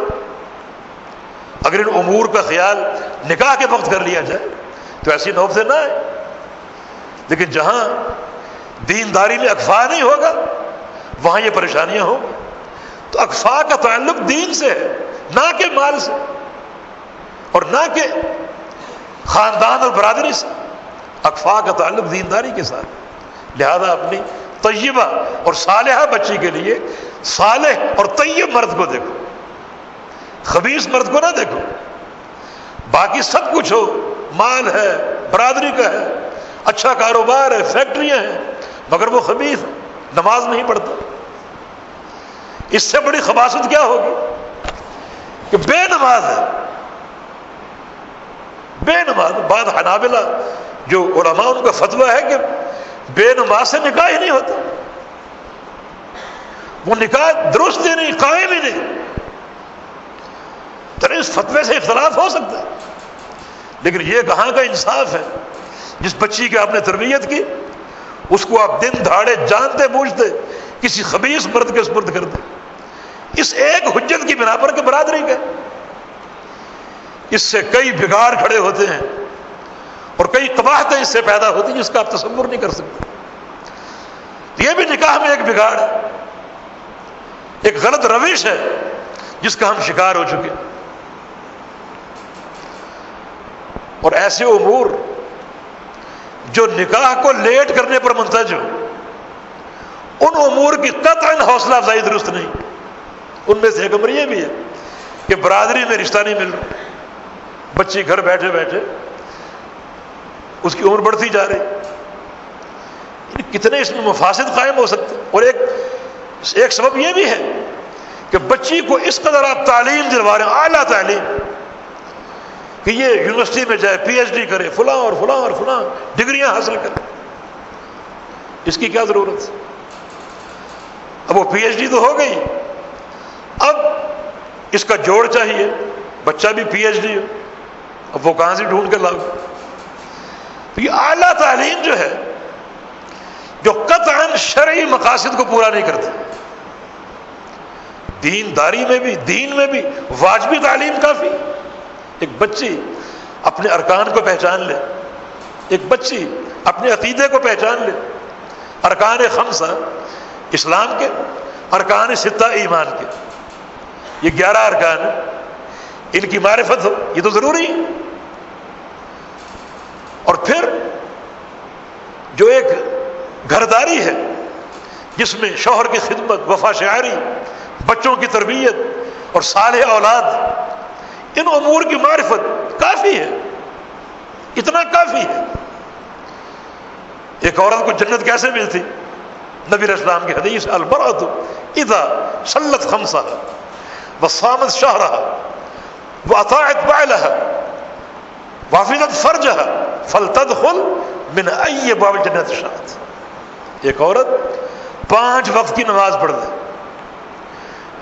اگر ان امور کا خیال نکاح کے وقت کر لیا جائے تو ایسی نوبتیں نہ آئے. لیکن جہاں دینداری میں اکفا نہیں ہوگا وہاں یہ پریشانیاں ہوں. تو اکفا کا تعلق دین سے ہے، نہ کہ مال سے اور نہ کہ خاندان اور برادری سے. اکفا کا تعلق دینداری کے ساتھ. لہذا اپنی طیبہ اور صالحہ بچی کے لیے صالح اور طیب مرد کو دیکھو، خبیث مرد کو نہ دیکھو. باقی سب کچھ ہو، مال ہے، برادری کا ہے، اچھا کاروبار ہے، فیکٹریاں ہیں، مگر وہ خبیث نماز نہیں پڑھتا. اس سے بڑی خباثت کیا ہوگی کہ بے نماز ہے، بے نماز. بعض حنابلہ جو علماء ان کا فتویٰ ہے کہ بے نماز سے نکاح ہی نہیں ہوتا، وہ نکاح درست ہی نہیں، قائم ہی نہیں. تو اس فتوے سے اختلاف ہو سکتا ہے، لیکن یہ کہاں کا انصاف ہے؟ جس بچی کی آپ نے تربیت کی اس کو آپ دن دھاڑے جانتے بوجھتے کسی خبیث مرد کے سپرد کر دیں، اس ایک حجت کی بنا پر کہ برادری کا. اس سے کئی بگاڑ کھڑے ہوتے ہیں اور کئی قباحتیں اس سے پیدا ہوتی ہیں جس کا آپ تصور نہیں کر سکتے. یہ بھی نکاح میں ایک بگاڑ ہے، ایک غلط روش ہے جس کا ہم شکار ہو چکے. اور ایسے امور جو نکاح کو لیٹ کرنے پر منتج ہو، ان امور کی قطعاً حوصلہ افزائی درست نہیں. ان میں سے ایک امر یہ بھی ہے کہ برادری میں رشتہ نہیں مل رہا، بچی گھر بیٹھے بیٹھے اس کی عمر بڑھتی جا رہی. کتنے اس میں مفاسد قائم ہو سکتے. اور ایک سبب یہ بھی ہے کہ بچی کو اس قدر آپ تعلیم دلوا رہے ہیں، اعلیٰ تعلیم، کہ یہ یونیورسٹی میں جائے، پی ایچ ڈی کرے، فلاں اور فلاں اور فلاں ڈگریاں حاصل کرے. اس کی کیا ضرورت ہے؟ اب وہ پی ایچ ڈی تو ہو گئی، اب اس کا جوڑ چاہیے، بچہ بھی پی ایچ ڈی ہو، اب وہ کہاں سے ڈھونڈ کر لاؤ؟ تو یہ اعلیٰ تعلیم جو ہے جو قطعاً شرعی مقاصد کو پورا نہیں کرتی. دینداری میں بھی، دین میں بھی واجبی تعلیم کافی. ایک بچی اپنے ارکان کو پہچان لے، ایک بچی اپنے عقیدے کو پہچان لے، ارکان خمسہ اسلام کے، ارکان ستہ ایمان کے، یہ 11 ارکان ہیں، ان کی معرفت ہو، یہ تو ضروری ہے. اور پھر جو ایک گھرداری ہے جس میں شوہر کی خدمت، وفا شعاری، بچوں کی تربیت اور صالح اولاد، ان امور کی معرفت کافی ہے، اتنا کافی ہے۔ ایک عورت کو جنت کیسے ملتی؟ نبی علیہ السلام کی حدیث، المرأة اذا صلت خمسها وصامت شهرها واطاعت بعلها وحفظت فرجها فلتدخل من اي باب الجنة شاءت۔ ایک عورت 5 وقت کی نماز پڑھ لے،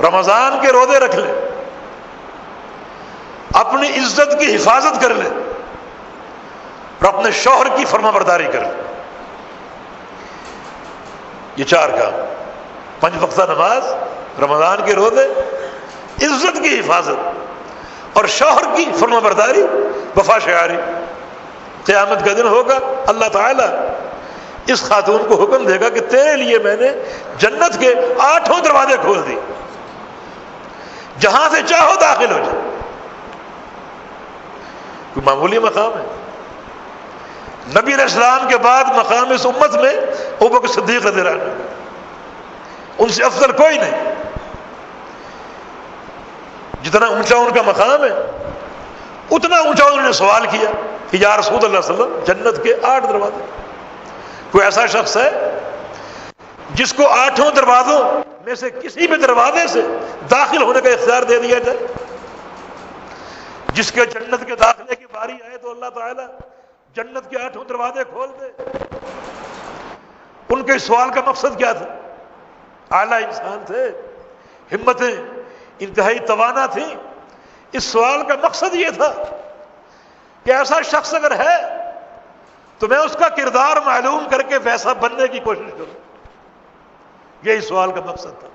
رمضان کے روزے رکھ لے، اپنی عزت کی حفاظت کر لے اور اپنے شوہر کی فرما برداری کر لے، یہ 4 کام، 5 وقتہ نماز، رمضان کے روزے، عزت کی حفاظت اور شوہر کی فرما برداری، وفا شعاری۔ قیامت کا دن ہوگا، اللہ تعالیٰ اس خاتون کو حکم دے گا کہ تیرے لیے میں نے جنت کے 8 دروازے کھول دی، جہاں سے چاہو داخل ہو جائے۔ کوئی معمولی مقام ہے؟ نبی علیہ السلام کے بعد مقام اس امت میں ابوبکر صدیق رضی اللہ عنہ، ان سے افضل کوئی نہیں۔ جتنا اونچا ان کا مقام ہے اتنا اونچا انہوں نے سوال کیا کہ یا رسول اللہ صلی اللہ علیہ وسلم جنت کے 8 دروازے، کوئی ایسا شخص ہے جس کو 8 دروازوں میں سے کسی بھی دروازے سے داخل ہونے کا اختیار دے دیا جائے؟ جس کے جنت کے داخلے کی باری آئے تو اللہ تعالیٰ جنت کے 8 دروازے کھول دے۔ ان کے سوال کا مقصد کیا تھا؟ اعلیٰ انسان تھے، ہمتیں انتہائی توانا تھی۔ اس سوال کا مقصد یہ تھا کہ ایسا شخص اگر ہے تو میں اس کا کردار معلوم کر کے ویسا بننے کی کوشش کروں۔ یہی سوال کا مقصد تھا۔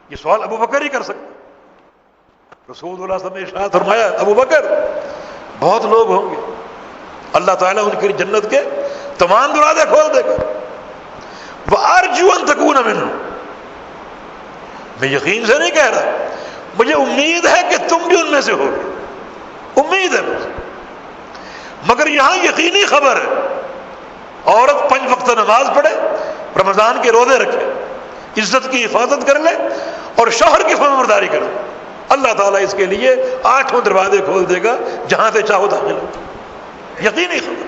یہ سوال ابو بکر ہی کر سکتے۔ رسول اللہ صلی اللہ علیہ وسلم نے ارشاد فرمایا، ابو بکر بہت لوگ ہوں گے اللہ تعالیٰ ان کی جنت کے تمام دروازے کھول دے گا۔ وَأَرْجُو أَن تَكُونَ مِنْهُمْ، میں یقین سے نہیں کہہ رہا، مجھے امید ہے کہ تم بھی ان میں سے ہوگے، امید ہے مجھے۔ مگر یہاں یقینی خبر ہے، عورت 5 وقت نماز پڑھے، رمضان کے روزے رکھے، عزت کی حفاظت کر لے اور شوہر کی فرمانبرداری کرے، اللہ تعالیٰ اس کے لیے 8 دروازے کھول دے گا جہاں سے چاہو داخل ہو۔ یقینی خبر،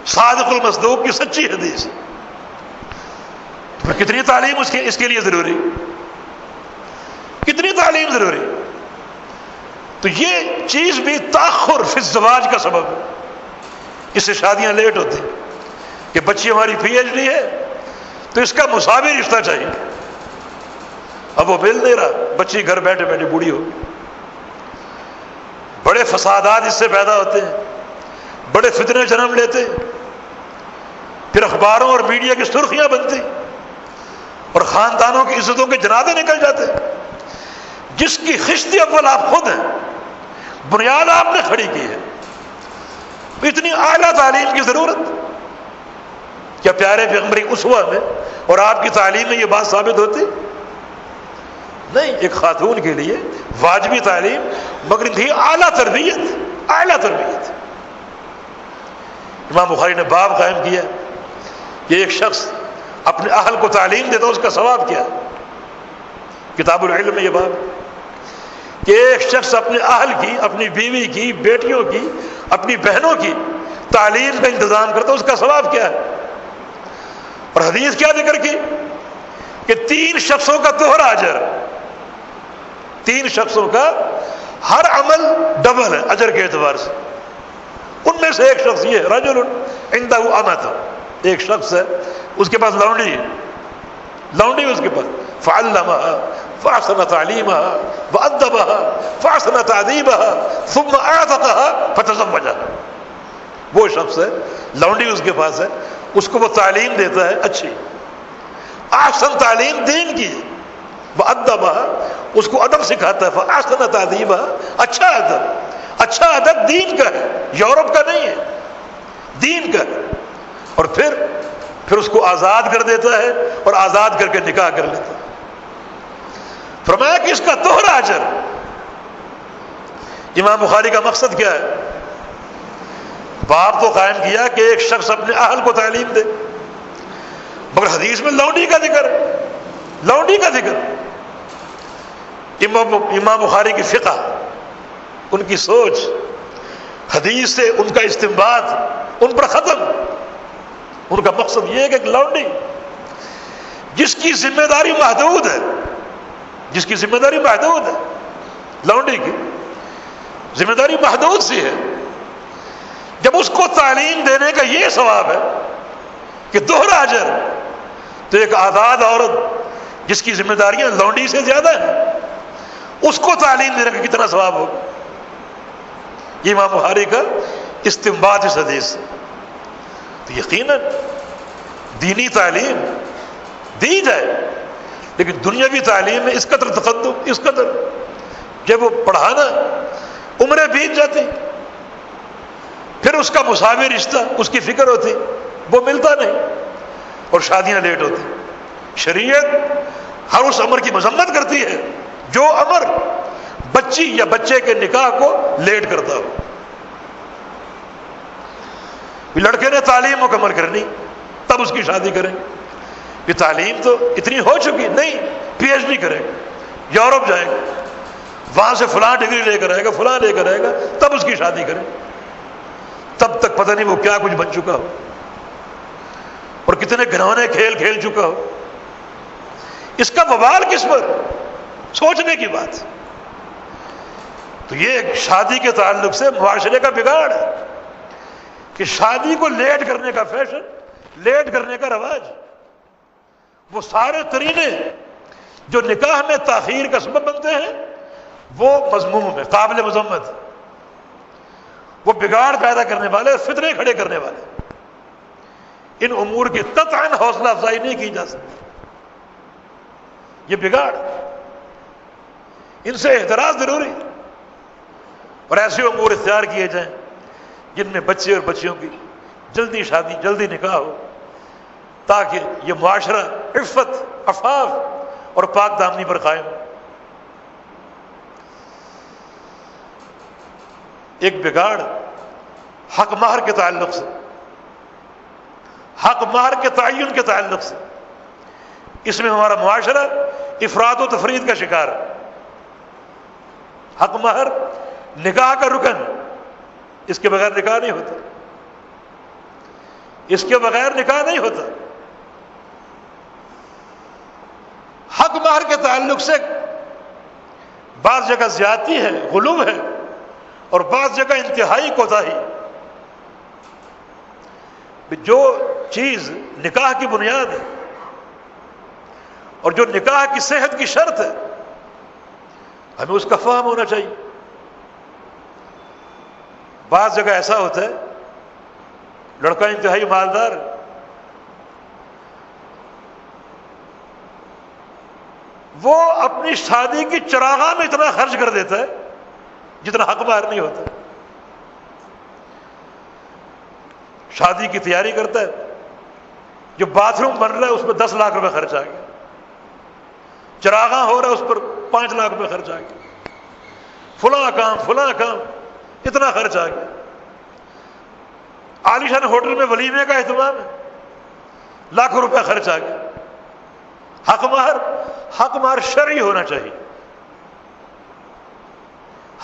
صادق المصدوق کی سچی حدیث۔ تو کتنی تعلیم اس کے لیے ضروری، کتنی تعلیم ضروری۔ تو یہ چیز بھی تاخر فی الزواج کا سبب ہے، اس سے شادیاں لیٹ ہوتی ہیں کہ بچی ہماری PhD ہے تو اس کا مساوی رشتہ چاہیے۔ اب وہ مل نہیں رہا، بچی گھر بیٹھے بیٹھے بوڑھی ہو گئی۔ بڑے فسادات اس سے پیدا ہوتے ہیں، بڑے فتنے جنم لیتے ہیں، پھر اخباروں اور میڈیا کی سرخیاں بنتی اور خاندانوں کی عزتوں کے جنازے نکل جاتے ہیں۔ جس کی خشتی اول آپ خود ہیں، بنیاد آپ نے کھڑی کی ہے، اتنی اعلیٰ تعلیم کی ضرورت کیا پیارے پیغمبری اسوہ میں اور آپ کی تعلیم میں یہ بات ثابت ہوتی؟ نہیں، ایک خاتون کے لیے واجبی تعلیم مگر تھی اعلیٰ تربیت، اعلیٰ تربیت۔ امام بخاری نے باب قائم کیا کہ ایک شخص اپنے اہل کو تعلیم دیتا اس کا ثواب کیا، کتاب العلم میں یہ باب کہ ایک شخص اپنے اہل کی، اپنی بیوی کی، بیٹیوں کی، اپنی بہنوں کی تعلیم کا انتظام کرتا اس کا ثواب کیا ہے۔ اور حدیث کیا ذکر کی کہ 3 شخصوں کا دوہرا اجر، 3 شخصوں کا ہر عمل ڈبل ہے اجر کے اعتبار سے۔ ان میں سے ایک شخص یہ رجل عنده امۃ، ایک شخص ہے اس کے پاس لونڈی ہے، لونڈی اس کے پاس، فعلمها فاحسن تعلیمها وادبها فاحسن تادیبها ثم اعتقها فتزوجها۔ وہ شخص ہے لونڈی اس کے پاس ہے، اس کو وہ تعلیم دیتا ہے اچھی، احسن تعلیم دین کی، وادبها اس کو ادب سکھاتا ہے، فاحسن تادیبها اچھا ادب، اچھا ادب دین کا ہے، یورپ کا نہیں ہے، دین کا ہے۔ اور پھر اس کو آزاد کر دیتا ہے اور آزاد کر کے نکاح کر لیتا ہے۔ فرمایا کہ اس کا دوہرا اجر۔ امام بخاری کا مقصد کیا ہے باب تو قائم کیا کہ ایک شخص اپنے اہل کو تعلیم دے، مگر حدیث میں لونڈی کا ذکر ہے، لونڈی کا ذکر۔ امام بخاری کی فقہ، ان کی سوچ، حدیث سے ان کا استنباط ان پر ختم۔ ان کا مقصد یہ ہے کہ ایک لونڈی جس کی ذمہ داری محدود ہے، جس کی ذمہ داری محدود ہے، لونڈی کی ذمہ داری محدود سی ہے، جب اس کو تعلیم دینے کا یہ ثواب ہے کہ دوہرا اجر، تو ایک آزاد عورت جس کی ذمہ داریاں لونڈی سے زیادہ ہیں، اس کو تعلیم دینے کا کتنا ثواب ہوگا۔ یہ امام بخاری کا استنباط اس حدیث سے۔ تو یقیناً دینی تعلیم دی جائے، لیکن دنیاوی تعلیم میں اس قدر تقدم، اس قدر جب وہ پڑھانا عمریں بیت جاتی، پھر اس کا مساوی رشتہ، اس کی فکر ہوتی، وہ ملتا نہیں، اور شادیاں لیٹ ہوتی۔ شریعت ہر اس امر کی مذمت کرتی ہے جو امر بچی یا بچے کے نکاح کو لیٹ کرتا ہو۔ لڑکے نے تعلیم مکمل کرنی، تب اس کی شادی کریں۔ یہ تعلیم تو اتنی ہو چکی نہیں، پی ایچ ڈی کرے گا، یورپ جائے گا، وہاں سے فلاں ڈگری لے کر آئے گا، فلاں لے کر آئے گا، تب اس کی شادی کریں۔ تب تک پتہ نہیں وہ کیا کچھ بن چکا ہو، اور کتنے گھنونے کھیل کھیل چکا ہو۔ اس کا وبال کس پر؟ سوچنے کی بات۔ تو یہ شادی کے تعلق سے معاشرے کا بگاڑ ہے کہ شادی کو لیٹ کرنے کا فیشن، لیٹ کرنے کا رواج، وہ سارے طریقے جو نکاح میں تاخیر کا سبب بنتے ہیں وہ مذموم ہے، قابل مذمت۔ وہ بگاڑ پیدا کرنے والے، فتنے کھڑے کرنے والے، ان امور کی قطعاً حوصلہ افزائی نہیں کی جا سکتی۔ یہ بگاڑ، ان سے احتراز ضروری، اور ایسے امور اختیار کیے جائیں جن میں بچے اور بچیوں کی جلدی شادی، جلدی نکاح ہو، تاکہ یہ معاشرہ عفت، عفاف اور پاک دامنی پر قائم ہو۔ ایک بگاڑ حق مہر کے تعلق سے، حق مہر کے تعین کے تعلق سے، اس میں ہمارا معاشرہ افراد و تفرید کا شکار ہے۔ حق مہر نکاح کا رکن، اس کے بغیر نکاح نہیں ہوتا، اس کے بغیر نکاح نہیں ہوتا۔ حق مہر کے تعلق سے بعض جگہ زیادتی ہے، غلو ہے، اور بعض جگہ انتہائی کوتاہی۔ جو چیز نکاح کی بنیاد ہے اور جو نکاح کی صحت کی شرط ہے، ہمیں اس کا فہم ہونا چاہیے۔ بعض جگہ ایسا ہوتا ہے لڑکا انتہائی مالدار، وہ اپنی شادی کی چراغاں میں اتنا خرچ کر دیتا ہے جتنا حق مہر نہیں ہوتا۔ شادی کی تیاری کرتا ہے، جو باتھ روم بن رہا ہے اس پہ 10 لاکھ روپے خرچ آ گیا، چراغاں ہو رہا ہے اس پر 5 لاکھ روپے خرچ آ گیا، فلاں کام اتنا خرچ آ گیا، عالیشان ہوٹل میں ولیمے کا اہتمام ہے، لاکھوں روپے خرچ آ گیا۔ حق مہر شرعی ہونا چاہیے،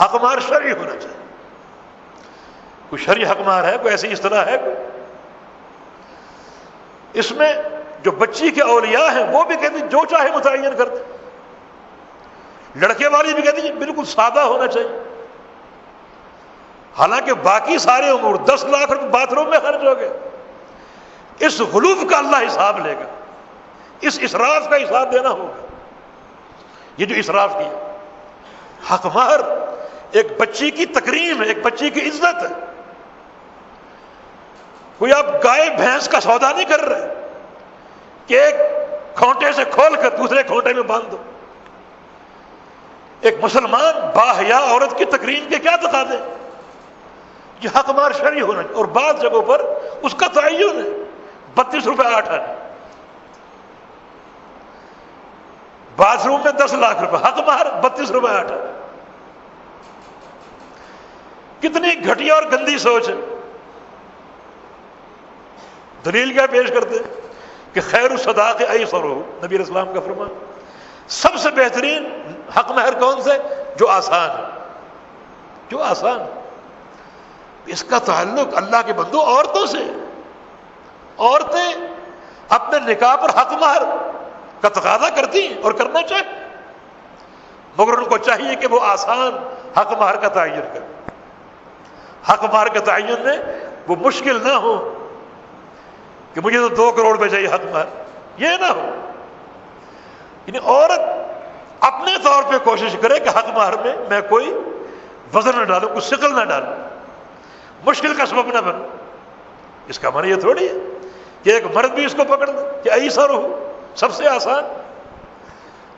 حق مہر شرعی ہونا چاہیے۔ کوئی شرعی حق مہر ہے، کوئی ایسی اصطلاح ہے کوئی؟ اس میں جو بچی کے اولیاء ہیں وہ بھی کہتے ہیں جو چاہے متعین کر دیں، لڑکے والی بھی کہتی ہیں بالکل سادہ ہونا چاہیے، حالانکہ باقی سارے امور 10 لاکھ روپے باتھ روم میں خرچ ہو گئے۔ اس غلوف کا اللہ حساب لے گا، اس اسراف کا حساب دینا ہوگا۔ یہ جو اسراف کیا، حق مہر ایک بچی کی تکریم ہے، ایک بچی کی عزت ہے۔ کوئی آپ گائے بھینس کا سودا نہیں کر رہے کہ ایک کھونٹے سے کھول کر دوسرے کھونٹے میں باندھ دو۔ ایک مسلمان باحیا عورت کی تکریم کے کیا تقاضے؟ یہ حق مہر شرعی ہونا چاہیے، اور بعض جگہوں پر اس کا تعین ہے 32 روپے 8 آنے، باتھ روم میں 10 لاکھ روپے، حق مہر 32 روپے 8 آنے۔ کتنی گھٹیا اور گندی سوچ ہے دلیل کیا پیش کرتے کہ خیر الصداق ایسر ہو، نبی علیہ السلام کا فرمان سب سے بہترین حق مہر کون سے؟ جو آسان ہے، جو آسان ہے۔ اس کا تعلق اللہ کے بندو عورتوں سے۔ عورتیں اپنے نکاح پر حق مہر کا تقاضا کرتی ہیں اور کرنا چاہیے، مگر ان کو چاہیے کہ وہ آسان حق مہر کا تعین کریں۔ حق مہر کے تعین میں وہ مشکل نہ ہو کہ مجھے تو 2 کروڑ پہ چاہیے حق مہر، یہ نہ ہو۔ یعنی عورت اپنے طور پہ کوشش کرے کہ حق مہر میں کوئی وزن نہ ڈالوں، کوئی ثقل نہ ڈالوں، مشکل کا سبب نہ بنوں۔ اس کا معنی یہ تھوڑی ہے کہ ایک مرد بھی اس کو پکڑ دے کہ ایسر ہو، سب سے آسان۔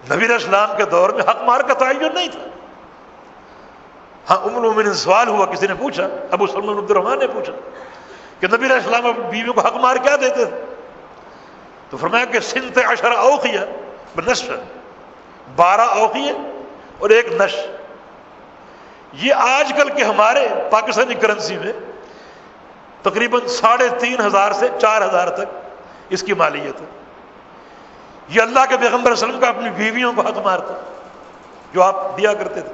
نبی علیہ السلام کے دور میں حق مہر کا تعین نہیں تھا۔ ہاں ام المؤمنین سوال ہوا، کسی نے پوچھا، ابو سلمہ بن عبد الرحمن نے پوچھا کہ نبی علیہ السلام اپنی بیوی کو حق مہر کیا دیتے تھے؟ تو فرمایا کہ 12 اوقیہ بنصف، 12 اوقیے اور 1 نش۔ یہ آج کل کے ہمارے پاکستانی کرنسی میں تقریباً 3500 سے 4000 تک اس کی مالیت ہے۔ یہ اللہ کے پیغمبر صلی اللہ علیہ وسلم کا اپنی بیویوں کو حق مہر تھا جو آپ دیا کرتے تھے،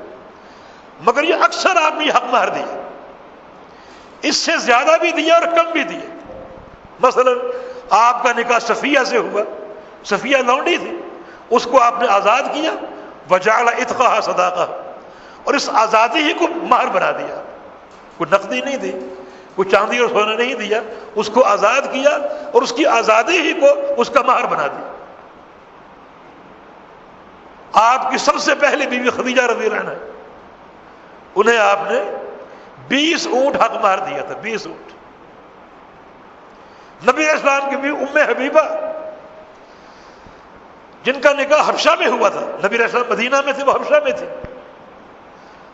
مگر یہ اکثر آپ نے حق مہر دیا، اس سے زیادہ بھی دیا اور کم بھی دیا۔ مثلا آپ کا نکاح صفیہ سے ہوا، صفیہ لونڈی تھی، اس کو آپ نے آزاد کیا، وجعل عتقها صداقہ، اور اس آزادی ہی کو مہر بنا دیا، کوئی نقدی نہیں دی، کوئی چاندی اور سونا نہیں دیا، اس کو آزاد کیا اور اس کی آزادی ہی کو اس کا مہر بنا دیا۔ آپ کی سب سے پہلی بیوی خدیجہ رضی اللہ عنہا، انہیں آپ نے 20 اونٹ حق مہر دیا تھا، 20 اونٹ۔ نبی علیہ السلام کی بیوی ام حبیبہ جن کا نکاح حبشہ میں ہوا تھا، نبی علیہ السلام مدینہ میں تھے، وہ حبشہ میں تھے،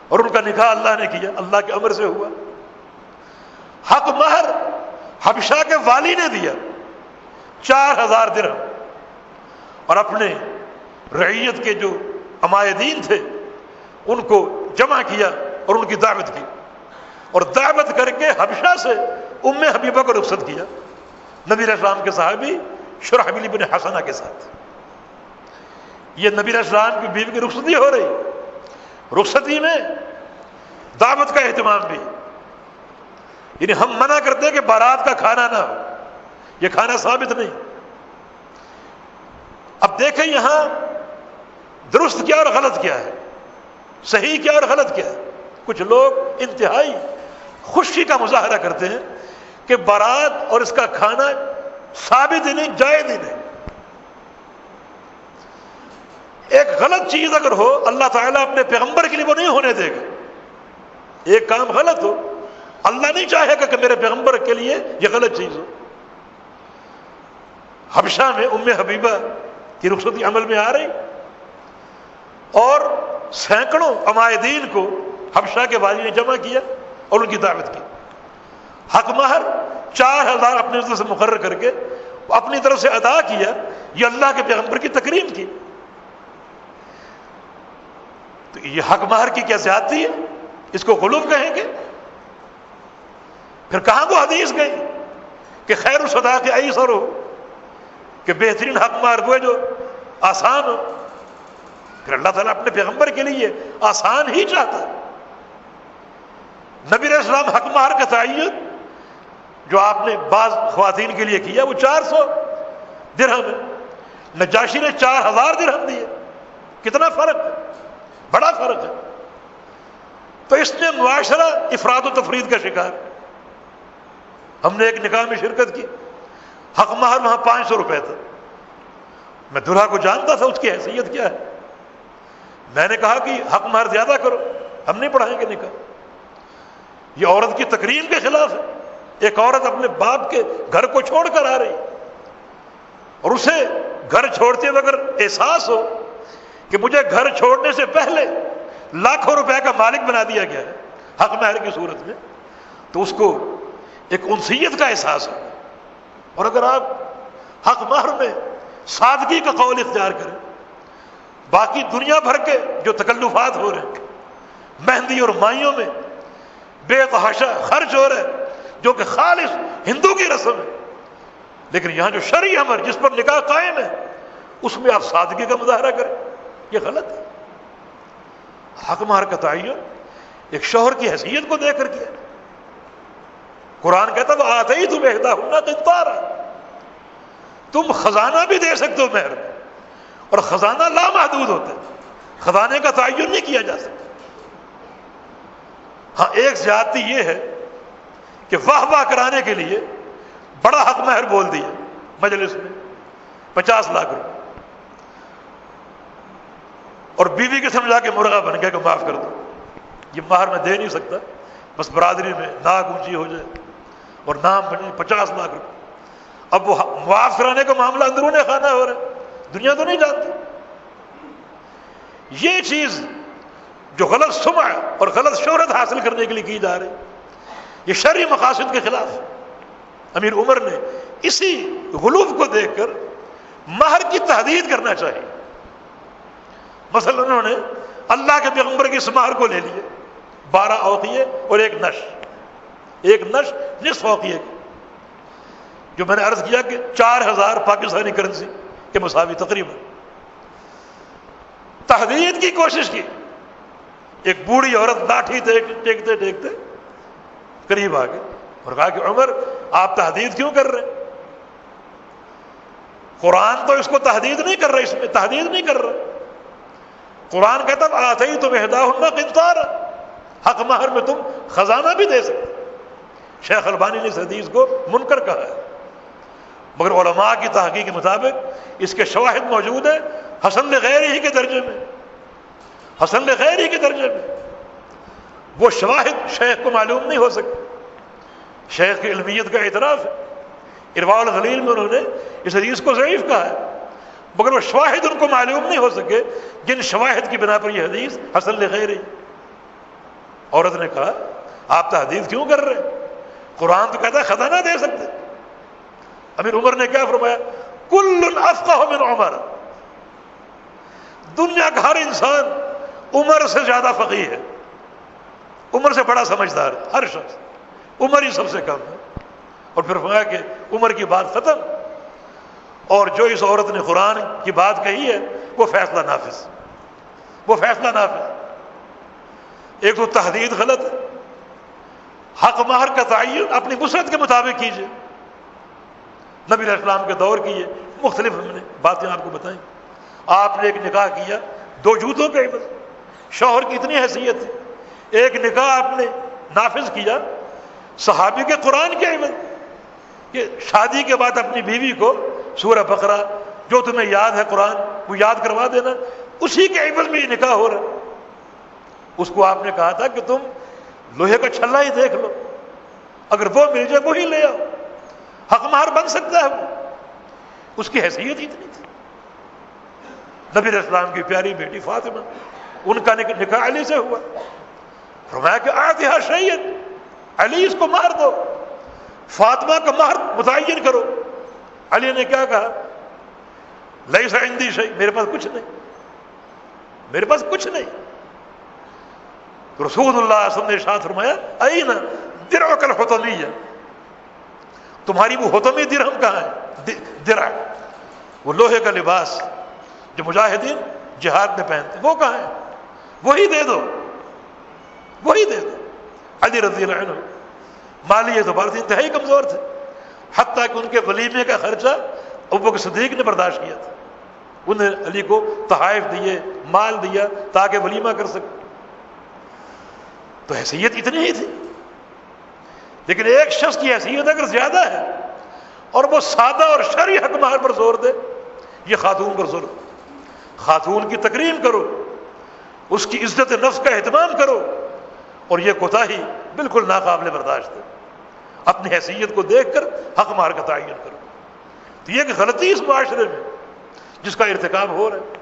اور ان کا نکاح اللہ نے کیا، اللہ کے امر سے ہوا۔ حق مہر حبشہ کے والی نے دیا 4000 درہم، اور اپنے رعیت کے جو عمائدین تھے ان کو جمع کیا اور ان کی دعوت کی، اور دعوت کر کے حبشہ سے ام حبیبہ کو رخصت کیا نبی علیہ السلام کے صحابی شرحبیل بن حسنہ کے ساتھ۔ یہ نبی علیہ السلام کی بیوی کی رخصتی ہو رہی، رخصتی میں دعوت کا اہتمام بھی، یعنی ہم منع کرتے ہیں کہ بارات کا کھانا نہ ہو، یہ کھانا ثابت نہیں۔ اب دیکھیں یہاں درست کیا اور غلط کیا ہے، صحیح کیا اور غلط کیا ہے۔ کچھ لوگ انتہائی خوشی کا مظاہرہ کرتے ہیں کہ بارات اور اس کا کھانا ثابت ہی نہیں، جائز ہی نہیں۔ ایک غلط چیز اگر ہو اللہ تعالیٰ اپنے پیغمبر کے لیے وہ نہیں ہونے دے گا۔ ایک کام غلط ہو، اللہ نہیں چاہے گا کہ میرے پیغمبر کے لیے یہ غلط چیز ہو۔ حبشہ میں ام حبیبہ کی رخصتی عمل میں آ رہی، اور سینکڑوں عمائدین کو حبشہ کے والی نے جمع کیا اور ان کی دعوت کی۔ حق مہر 4000 اپنی طرف سے مقرر کر کے اپنی طرف سے ادا کیا، یہ اللہ کے پیغمبر کی تکریم کی۔ تو یہ حق مہر کی کیا زیادتی ہے؟ اس کو غلو کہیں گے؟ پھر کہاں کو حدیث گئی کہ خیر الصداق ایسر ہو، کہ بہترین حق مہر وہ ہے جو آسان ہو؟ پھر اللہ تعالیٰ اپنے پیغمبر کے لیے آسان ہی چاہتا ہے۔ نبی علیہ السلام حق مہر کا تعین جو آپ نے بعض خواتین کے لیے کیا وہ 400 درہم ہے، نجاشی نے 4000 درہم دیے، کتنا فرق ہے، بڑا فرق ہے۔ تو اس نے معاشرہ افراد و تفرید کا شکار۔ ہم نے ایک نکاح میں شرکت کی، حق مہر وہاں 500 روپے تھا، میں دلہا کو جانتا تھا اس کی حیثیت کیا ہے، میں نے کہا کہ حق مہر زیادہ کرو، ہم نہیں پڑھائیں گے نکاح، یہ عورت کی تکریم کے خلاف ہے۔ ایک عورت اپنے باپ کے گھر کو چھوڑ کر آ رہی اور اسے گھر چھوڑتے ہوئے اگر احساس ہو کہ مجھے گھر چھوڑنے سے پہلے لاکھوں روپے کا مالک بنا دیا گیا ہے حق مہر کی صورت میں، تو اس کو ایک انسیت کا احساس ہو۔ اور اگر آپ حق مہر میں سادگی کا قول اختیار کریں، باقی دنیا بھر کے جو تکلفات ہو رہے ہیں، مہندی اور مائیوں میں بے تحاشا خرچ ہو رہے ہیں جو کہ خالص ہندو کی رسم ہے، لیکن یہاں جو شرعی امر جس پر نکاح قائم ہے اس میں آپ سادگی کا مظاہرہ کریں، یہ غلط ہے۔ حق مہر کا تعین ایک شوہر کی حیثیت کو دیکھ کر کیا۔ قرآن کہتا ہے آتیتم احداہن قنطارا، تم خزانہ بھی دے سکتے ہو مہر میں، اور خزانہ لامحدود ہوتا ہے، خزانے کا تعین نہیں کیا جا سکتا۔ ہاں ایک زیادتی یہ ہے کہ واہ واہ کرانے کے لیے بڑا حق مہر بول دیا مجلس میں 50 لاکھ روپے، اور بیوی کے سمجھا کے مرغا بن گیا کہ معاف کر دو، یہ مہر میں دے نہیں سکتا، بس برادری میں ناک اونچی ہو جائے اور نام بنے 50 لاکھ روپے۔ اب وہ معاف کرانے کا معاملہ اندرون خانہ ہو رہا ہے، دنیا تو نہیں جانتی۔ یہ چیز جو غلط سمعہ اور غلط شہرت حاصل کرنے کے لیے کی جا رہی، یہ شرعی مقاصد کے خلاف۔ امیر عمر نے اسی غلوف کو دیکھ کر مہر کی تحدید کرنا چاہیے۔ مثلا انہوں نے اللہ کے پیغمبر کی اس مہر کو لے لیے 12 اوقیے اور ایک نش نصف اوقیے کی، جو میں نے عرض کیا کہ 4000 پاکستانی کرنسی کے مساوی تقریباً۔ تحدید کی کوشش کی، ایک بوڑھی عورت لاٹھی ٹیکتے ٹیکتے قریب آ گئی اور کہا کہ عمر آپ تحدید کیوں کر رہے ہیں؟ قرآن تو اس کو تحدید نہیں کر رہا، اس میں تحدید نہیں کر رہا۔ قرآن کہتا ہے آتیتم احداہن قنطارا، حق مہر میں تم خزانہ بھی دے سکتے۔ شیخ البانی نے اس حدیث کو منکر کہا ہے، مگر علماء کی تحقیق کے مطابق اس کے شواہد موجود ہیں حسن لغیرہ کے درجے میں، حسن لغیرہ کے درجے میں۔ وہ شواہد شیخ کو معلوم نہیں ہو سکے، شیخ کی علمیت کا اعتراف ہے، ارواء الغلیل میں انہوں نے اس حدیث کو ضعیف کہا ہے، مگر وہ شواہد ان کو معلوم نہیں ہو سکے جن شواہد کی بنا پر یہ حدیث حسن لغیرہ۔ عورت نے کہا آپ تحدید کیوں کر رہے ہیں؟ قرآن تو کہتا ہے خزانہ دے سکتے۔ امیر عمر نے کیا فرمایا؟ کل افقہ من عمر، دنیا کا ہر انسان عمر سے زیادہ فقیہ ہے، عمر سے بڑا سمجھدار ہے ہر شخص، عمر ہی سب سے کم ہے۔ اور پھر فرمایا کہ عمر کی بات ختم، اور جو اس عورت نے قرآن کی بات کہی ہے وہ فیصلہ نافذ، وہ فیصلہ نافذ۔ ایک تو تحدید غلط ہے، حق مہر کا تعین اپنی وسعت کے مطابق کیجیے۔ نبی علیہ السلام کے دور کی یہ مختلف ہم نے باتیں آپ کو بتائیں۔ آپ نے ایک نکاح کیا 2 جوتوں کے عوض، شوہر کی اتنی حیثیت ہے، ایک نکاح آپ نے نافذ کیا صحابی کے قرآن کے عوض، کہ شادی کے بعد اپنی بیوی کو سورہ بقرہ جو تمہیں یاد ہے قرآن وہ یاد کروا دینا، اسی کے عوض میں یہ نکاح ہو رہا ہے۔ اس کو آپ نے کہا تھا کہ تم لوہے کا چھلا ہی دیکھ لو، اگر وہ مل جائے وہی لے آؤ، حق مہر بن سکتا ہے وہ، اس کی حیثیت ہی اتنی تھی۔ نبی علیہ السلام کی پیاری بیٹی فاطمہ، ان کا نکاح علی سے ہوا، فرمایا کہ آتھا شیئن، علی اس کو مہر دو، فاطمہ کا مہر متعین کرو۔ علی نے کیا کہا؟ لیس عندی شیء، میرے پاس کچھ نہیں، میرے پاس کچھ نہیں۔ رسول اللہ صلی اللہ علیہ وسلم نے ارشاد فرمایا این درعک الحطمیہ، تمہاری وہ حطمی درہم کہاں ہے؟ درع، وہ لوہے کا لباس جو مجاہدین جہاد میں پہنتے، وہ کہاں ہے؟ وہی دے دو، وہی دے دو۔ علی رضی اللہ عنہ مالی اعتبار سے انتہائی کمزور تھے، حتیٰ کہ ان کے ولیمے کا خرچہ ابوبکر صدیق نے برداشت کیا تھا، انہوں نے علی کو تحائف دیے، مال دیا تاکہ ولیمہ کر سکے۔ تو حیثیت اتنی ہی تھی، لیکن ایک شخص کی حیثیت اگر زیادہ ہے اور وہ سادہ اور شرعی حق مہر پر زور دے، یہ خاتون پر ظلم۔ خاتون کی تکریم کرو، اس کی عزت نفس کا اہتمام کرو، اور یہ کوتاہی بالکل ناقابل برداشت ہے۔ اپنی حیثیت کو دیکھ کر حق مہر کا تعین کرو۔ تو یہ ایک غلطی اس معاشرے میں جس کا ارتکاب ہو رہا ہے۔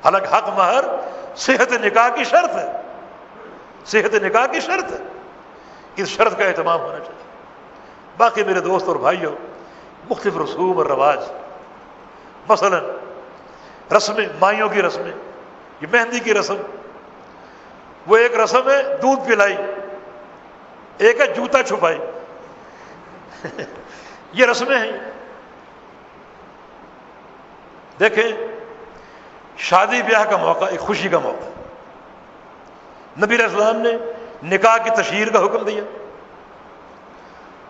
حالانکہ حق مہر صحت نکاح کی شرط ہے، صحت نکاح کی شرط ہے، اس شرط کا اہتمام ہونا چاہیے۔ باقی میرے دوست اور بھائیوں، مختلف رسوم اور رواج، مثلا رسمیں، مائیوں کی رسمیں، یہ مہندی کی رسم، وہ ایک رسم ہے دودھ پلائی، ایک ہے جوتا چھپائی، یہ رسمیں ہیں۔ دیکھیں شادی بیاہ کا موقع ایک خوشی کا موقع، نبی علیہ السلام نے نکاح کی تشہیر کا حکم دیا،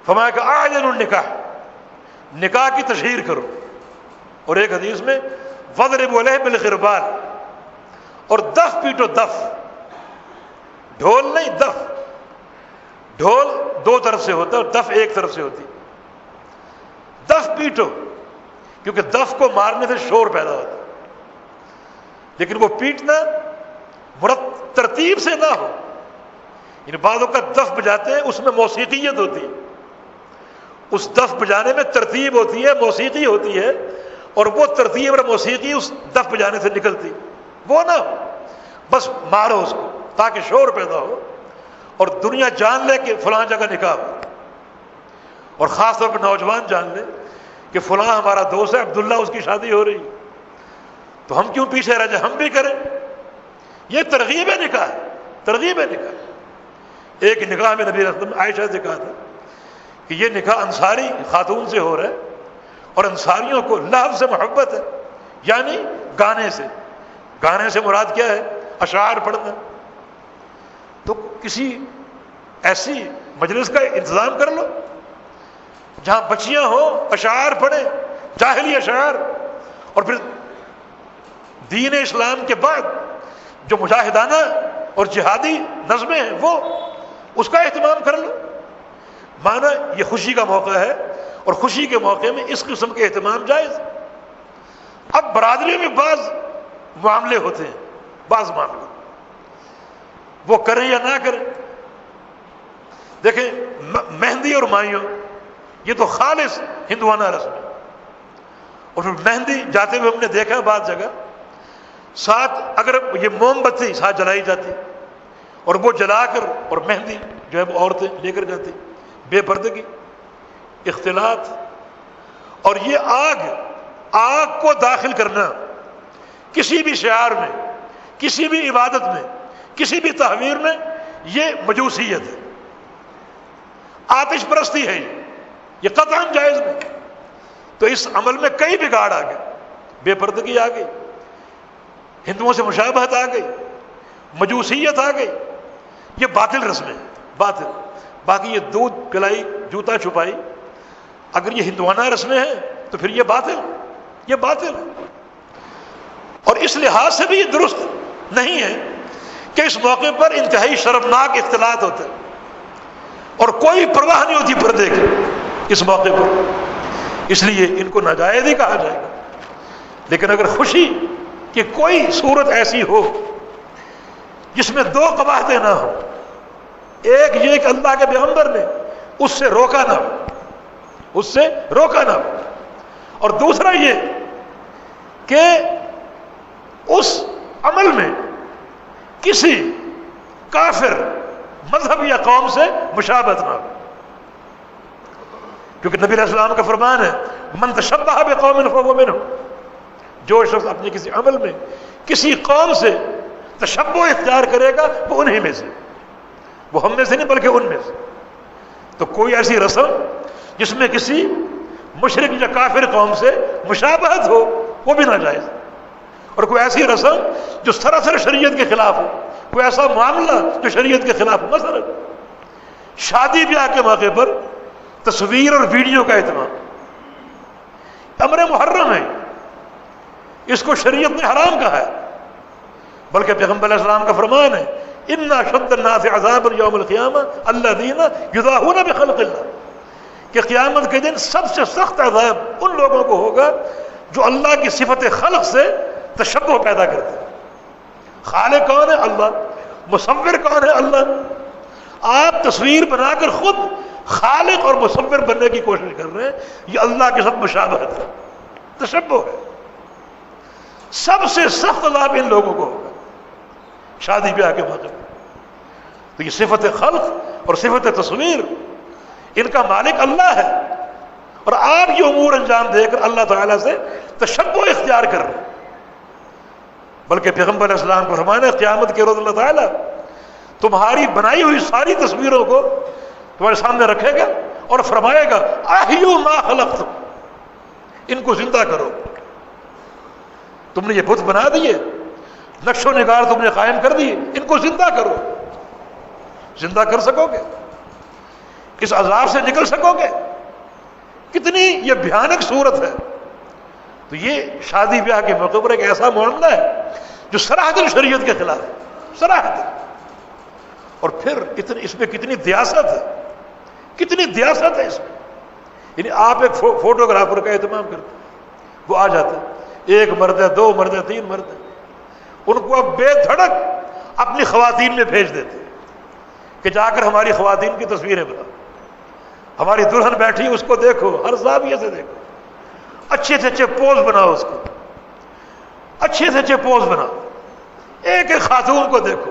فرمایا کہ اعلنوا النکاح، نکاح کی تشہیر کرو، اور ایک حدیث میں وَاضْرِبُوا عَلَيْهِ بِالْغِرْبَالِ، اور دف پیٹو، دف، ڈھول نہیں، دف، ڈھول دو طرف سے ہوتا ہے اور دف ایک طرف سے ہوتی، دف پیٹو، کیونکہ دف کو مارنے سے شور پیدا ہوتا ہے، لیکن وہ پیٹنا ترتیب سے نہ ہو، یعنی بعضوں کا دف بجاتے ہیں اس میں موسیقیت ہوتی ہے، اس دف بجانے میں ترتیب ہوتی ہے، موسیقی ہوتی ہے، اور وہ ترتیب اور موسیقی اس دف بجانے سے نکلتی، وہ نہ ہو، بس مارو اس کو تاکہ شور پیدا ہو اور دنیا جان لے کہ فلاں جگہ نکاح ہو، اور خاص طور پہ نوجوان جان لے کہ فلاں ہمارا دوست ہے، عبداللہ اس کی شادی ہو رہی، تو ہم کیوں پیچھے رہ جائیں، ہم بھی کریں۔ یہ ترغیب نکاح ہے، ترغیب نکاح۔ ایک نکاح میں نبی رسول نے عائشہ سے کہا تھا کہ یہ نکاح انصاری خاتون سے ہو رہا ہے، اور انصاریوں کو لہو سے محبت ہے، یعنی گانے سے، گانے سے مراد کیا ہے، اشعار پڑھنا، تو کسی ایسی مجلس کا انتظام کر لو جہاں بچیاں ہوں، اشعار پڑھیں، جاہلی اشعار، اور پھر دین اسلام کے بعد جو مجاہدانہ اور جہادی نظمیں ہیں وہ اس کا اہتمام کر لو، مانا یہ خوشی کا موقع ہے، اور خوشی کے موقع میں اس قسم کے اہتمام جائز۔ اب برادری میں بعض معاملے ہوتے ہیں، بعض معاملے وہ کریں یا نہ کریں۔ دیکھیں مہندی اور مائیوں یہ تو خالص ہندوانہ رسم ہے، اور پھر مہندی جاتے ہوئے ہم نے دیکھا بعض جگہ ساتھ اگر یہ موم بتی ساتھ جلائی جاتی، اور وہ جلا کر اور مہندی جو ہے وہ عورتیں لے کر جاتی، بے پردگی، اختلاط، اور یہ آگ کو داخل کرنا کسی بھی شعار میں، کسی بھی عبادت میں، کسی بھی تحویر میں، یہ مجوسیت ہے، آتش پرستی ہے، یہ قطعاً جائز نہیں۔ تو اس عمل میں کئی بگاڑ آ گئے، بے پردگی آ گئی، ہندوؤں سے مشابہت آ گئی، مجوسیت آ گئی، یہ باطل رسمیں ہیں، باطل۔ باقی یہ دودھ پلائی، جوتا چھپائی، اگر یہ ہندوانہ رسمیں ہیں تو پھر یہ باطل ہے، اور اس لحاظ سے بھی یہ درست نہیں ہے کہ اس موقع پر انتہائی شرمناک اختلاط ہوتے ہیں اور کوئی پرواہ نہیں ہوتی پردے کی اس موقع پر، اس لیے ان کو ناجائز ہی کہا جائے گا۔ لیکن اگر خوشی کہ کوئی صورت ایسی ہو جس میں دو قباحتیں نہ ہو، ایک یہ کہ اللہ کے پیغمبر نے اس سے روکا نہ ہو، اور دوسرا یہ کہ اس عمل میں کسی کافر مذہب یا قوم سے مشابہت نہ ہو، کیونکہ نبی علیہ السلام کا فرمان ہے من تشبہ بقوم فہو منہم، جو شخص اپنے کسی عمل میں کسی قوم سے تشبہ اختیار کرے گا وہ انہی میں سے، وہ ہم میں سے نہیں بلکہ ان میں سے۔ تو کوئی ایسی رسم جس میں کسی مشرک یا کافر قوم سے مشابہت ہو وہ بھی ناجائز، اور کوئی ایسی رسم جو سراسر شریعت کے خلاف ہو، کوئی ایسا معاملہ جو شریعت کے خلاف ہو، مثلا شادی بیاہ کے موقع پر تصویر اور ویڈیو کا اہتمام امر محرم ہے، اس کو شریعت نے حرام کہا ہے، بلکہ پیغمبر علیہ السلام کا فرمان ہے ان اشد الناس عذابا یوم القیامہ الذین یضاہون بخلق اللہ، کہ قیامت کے دن سب سے سخت عذاب ان لوگوں کو ہوگا جو اللہ کی صفت خلق سے تشبہ پیدا کرتے ہیں۔ خالق کون ہے؟ اللہ۔ مصور کون ہے؟ اللہ۔ آپ تصویر بنا کر خود خالق اور مصور بننے کی کوشش کر رہے ہیں، یہ اللہ کے ساتھ مشابہت ہے، تشبہ ہے۔ سب سے سخت عذاب ان لوگوں کو ہوگا شادی بیاہ کے موقع پر۔ تو یہ صفت خلق اور صفت تصویر ان کا مالک اللہ ہے، اور آپ یہ امور انجام دے کر اللہ تعالیٰ سے تشبہ اختیار کر رہے ہیں۔ بلکہ پیغمبر علیہ السلام کو فرمانا ہے قیامت کے روز اللہ تعالیٰ تمہاری بنائی ہوئی ساری تصویروں کو تمہارے سامنے رکھے گا اور فرمائے گا احیوا ما خلقتم، ان کو زندہ کرو، تم نے یہ بت بنا دیے، نقش و نگار تم نے قائم کر دیے، ان کو زندہ کرو۔ زندہ کر سکو گے؟ اس عذاب سے نکل سکو گے؟ کتنی یہ بھیانک صورت ہے۔ تو یہ شادی بیاہ کے موقع پر ایک ایسا معاملہ ہے جو صراحتاً شریعت کے خلاف ہے، صراحتاً۔ اور پھر اس میں کتنی دیاست ہے، کتنی دیاست ہے اس میں۔ یعنی آپ ایک فوٹوگرافر کا اہتمام کرتے ہیں، وہ آ جاتا ہے، ایک مرد ہے، دو مرد ہے، تین مرد ہے، ان کو اب بے دھڑک اپنی خواتین میں بھیج دیتے کہ جا کر ہماری خواتین کی تصویریں بناؤ، ہماری دلہن بیٹھی اس کو دیکھو، ہر زاویے سے دیکھو، اچھے سے اچھے پوز بناؤ، اس کو اچھے سے اچھے پوز بناؤ، ایک ایک خاتون کو دیکھو،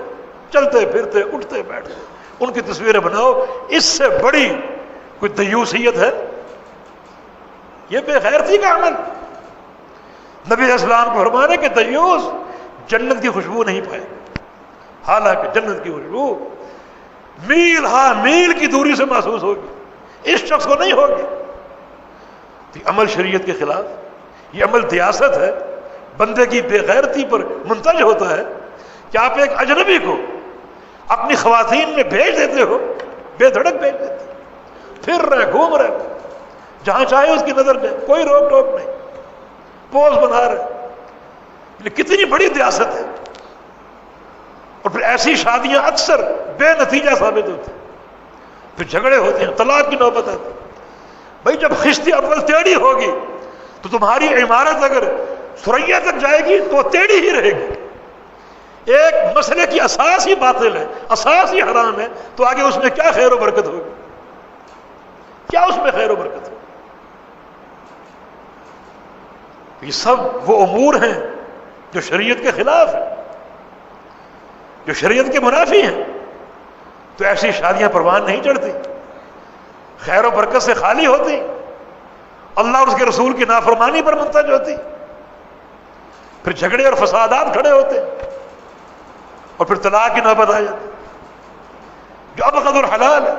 چلتے پھرتے اٹھتے بیٹھتے ان کی تصویریں بناؤ۔ اس سے بڑی کوئی دیوسیت ہے؟ یہ بے غیرتی کا عمل۔ نبی علیہ السلام کو فرمانے کہ دیوس جنت کی خوشبو نہیں پائے، حالانکہ جنت کی خوشبو میل ہاں میل کی دوری سے محسوس ہوگی، اس شخص کو نہیں ہوگی۔ یہ عمل شریعت کے خلاف، یہ عمل دیاست ہے، بندے کی بے غیرتی پر منتج ہوتا ہے کہ آپ ایک اجنبی کو اپنی خواتین میں بھیج دیتے ہو، بے دھڑک بھیج دیتے ہو، پھر رہے گھوم رہے، جہاں چاہے اس کی نظر جائے، کوئی روک ٹوک نہیں، پوز بنا رہے۔ کتنی بڑی دیاست ہے۔ اور پھر ایسی شادیاں اکثر بے نتیجہ ثابت ہوتی ہیں، پھر جھگڑے ہوتے ہیں، طلاق کی نوبت آتی ہے۔ بھائی جب خشت اول ٹیڑھی ہوگی تو تمہاری عمارت اگر ثریا تک جائے گی تو ٹیڑھی ہی رہے گی۔ ایک مسئلے کی اساس ہی باطل ہے، اساس ہی حرام ہے، تو آگے اس میں کیا خیر و برکت ہوگی؟ کیا اس میں خیر و برکت ہوگی؟ یہ سب وہ امور ہیں جو شریعت کے خلاف ہیں، جو شریعت کے منافی ہیں۔ تو ایسی شادیاں پروان نہیں چڑھتی، خیر و برکت سے خالی ہوتی، اللہ اور اس کے رسول کی نافرمانی پر منتج ہوتی، پھر جھگڑے اور فسادات کھڑے ہوتے، اور پھر طلاق کی نوبت آ جاتی جو ابغض الحلال ہے۔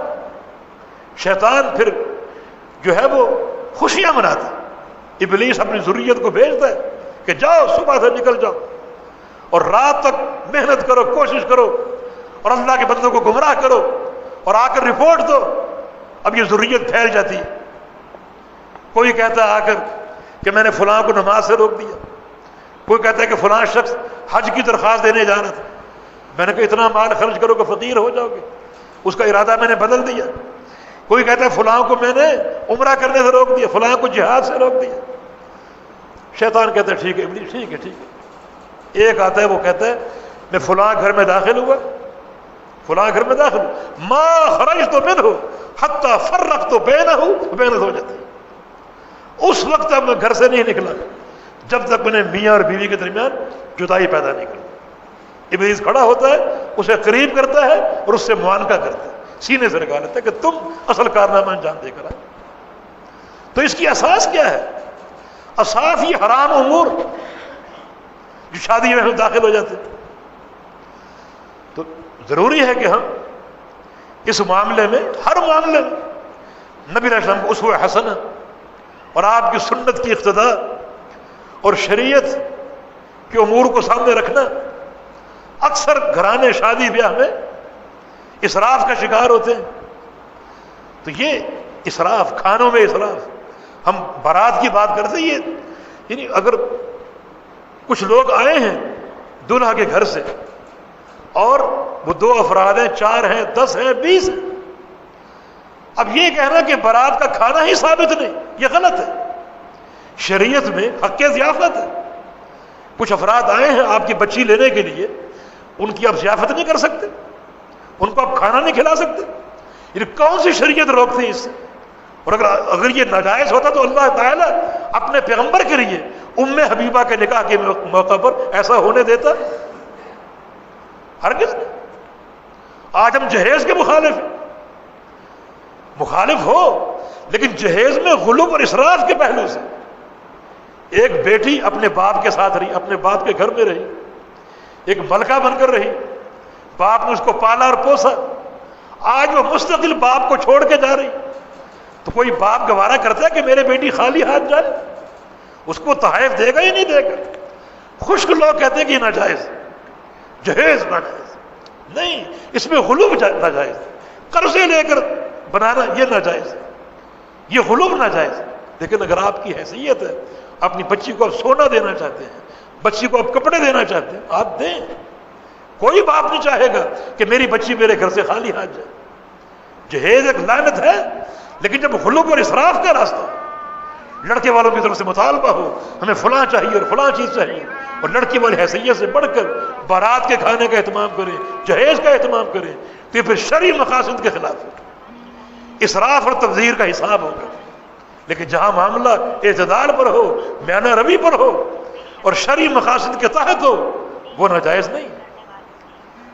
شیطان پھر جو ہے وہ خوشیاں مناتا، ابلیس اپنی ذریت کو بھیجتا ہے کہ جاؤ صبح سے نکل جاؤ اور رات تک محنت کرو، کوشش کرو اور اللہ کے بندوں کو گمراہ کرو اور آ کر رپورٹ دو۔ اب یہ ذریت پھیل جاتی ہے، کوئی کہتا ہے آ کر کہ میں نے فلاں کو نماز سے روک دیا، کوئی کہتا ہے کہ فلاں شخص حج کی درخواست دینے جا رہا تھا، میں نے کہا اتنا مال خرچ کرو کہ فقیر ہو جاؤ گے، اس کا ارادہ میں نے بدل دیا۔ کوئی کہتا ہے فلاں کو میں نے عمرہ کرنے سے روک دیا، فلاں کو جہاد سے روک دیا۔ شیطان کہتا ہے ٹھیک ہے ابلیس، ٹھیک ہے ٹھیک ہے۔ ایک آتا ہے وہ کہتا ہے میں فلاں گھر میں داخل ہوا، فلاں گھر میں داخل ہوا، ما خرجت منہ حتی فرقت بینہ وبین زوجتی، اس وقت تک میں گھر سے نہیں نکلا جب تک میں نے میاں اور بیوی کے درمیان جدائی پیدا نہیں کی۔ ابلیس کھڑا ہوتا ہے، اسے قریب کرتا ہے اور اس سے معانقہ کرتا ہے، سینے سے نکال لیتا ہے کہ تم اصل کارنامہ انجام دے کر آئے۔ تو اس کی اساس کیا ہے؟ اساس یہ حرام امور جو شادی میں داخل ہو جاتے ہیں۔ تو ضروری ہے کہ ہم اس معاملے میں، ہر معاملے میں نبی علیہ السلام کو اسوہ حسنہ اور آپ کی سنت کی اقتداء اور شریعت کے امور کو سامنے رکھنا۔ اکثر گھرانے شادی بیاہ میں اسراف کا شکار ہوتے ہیں۔ تو یہ اسراف، کھانوں میں اسراف، ہم بارات کی بات کرتے ہیں، یعنی اگر کچھ لوگ آئے ہیں دلہا کے گھر سے اور وہ 2 افراد ہیں، 4 ہیں، 10 ہیں، 20 ہیں، اب یہ کہنا کہ بارات کا کھانا ہی ثابت نہیں، یہ غلط ہے۔ شریعت میں حق ضیافت ہے۔ کچھ افراد آئے ہیں آپ کی بچی لینے کے لیے، ان کی آپ ضیافت نہیں کر سکتے، ان کو آپ کھانا نہیں کھلا سکتے، یہ کون سی شریعت روکتی ہے اس سے؟ اور اگر یہ ناجائز ہوتا تو اللہ تعالیٰ اپنے پیغمبر کے لیے حبیبہ کے نکاح کے موقع پر ایسا ہونے دیتا؟ ہرگز نہیں۔ آج ہم جہیز کے مخالف ہو، لیکن جہیز میں غلو اور اسراف کے پہلو سے۔ ایک بیٹی اپنے باپ کے ساتھ رہی، اپنے باپ کے گھر میں رہی، ایک ملکہ بن کر رہی، باپ نے اس کو پالا اور پوسا، آج وہ مستقل باپ کو چھوڑ کے جا رہی، تو کوئی باپ گوارا کرتا ہے کہ میرے بیٹی خالی ہاتھ جائے؟ اس کو تحائف دے گا یا نہیں دے گا؟ خشک لوگ کہتے ہیں کہ یہ ناجائز، جہیز ناجائز نہیں، اس میں غلو ناجائز، قرضے لے کر بنانا یہ ناجائز، یہ غلو ناجائز۔ لیکن اگر آپ کی حیثیت ہے، اپنی بچی کو آپ سونا دینا چاہتے ہیں، بچی کو آپ کپڑے دینا چاہتے ہیں، آپ دیں۔ کوئی باپ نہیں چاہے گا کہ میری بچی میرے گھر سے خالی ہاتھ جائے۔ جہیز ایک لعنت ہے، لیکن جب غلو اور اسراف کا راستہ، لڑکے والوں کی طرف سے مطالبہ ہو ہمیں فلاں چاہیے اور فلاں چیز چاہیے، اور لڑکی والی حیثیت سے بڑھ کر بارات کے کھانے کا اہتمام کریں، جہیز کا اہتمام کریں، تو یہ پھر شرعی مقاصد کے خلاف ہے، اسراف اور تبذیر کا حساب ہوگا۔ لیکن جہاں معاملہ اعتدال پر ہو، میانہ روی پر ہو اور شرعی مقاصد کے تحت ہو، وہ ناجائز نہیں۔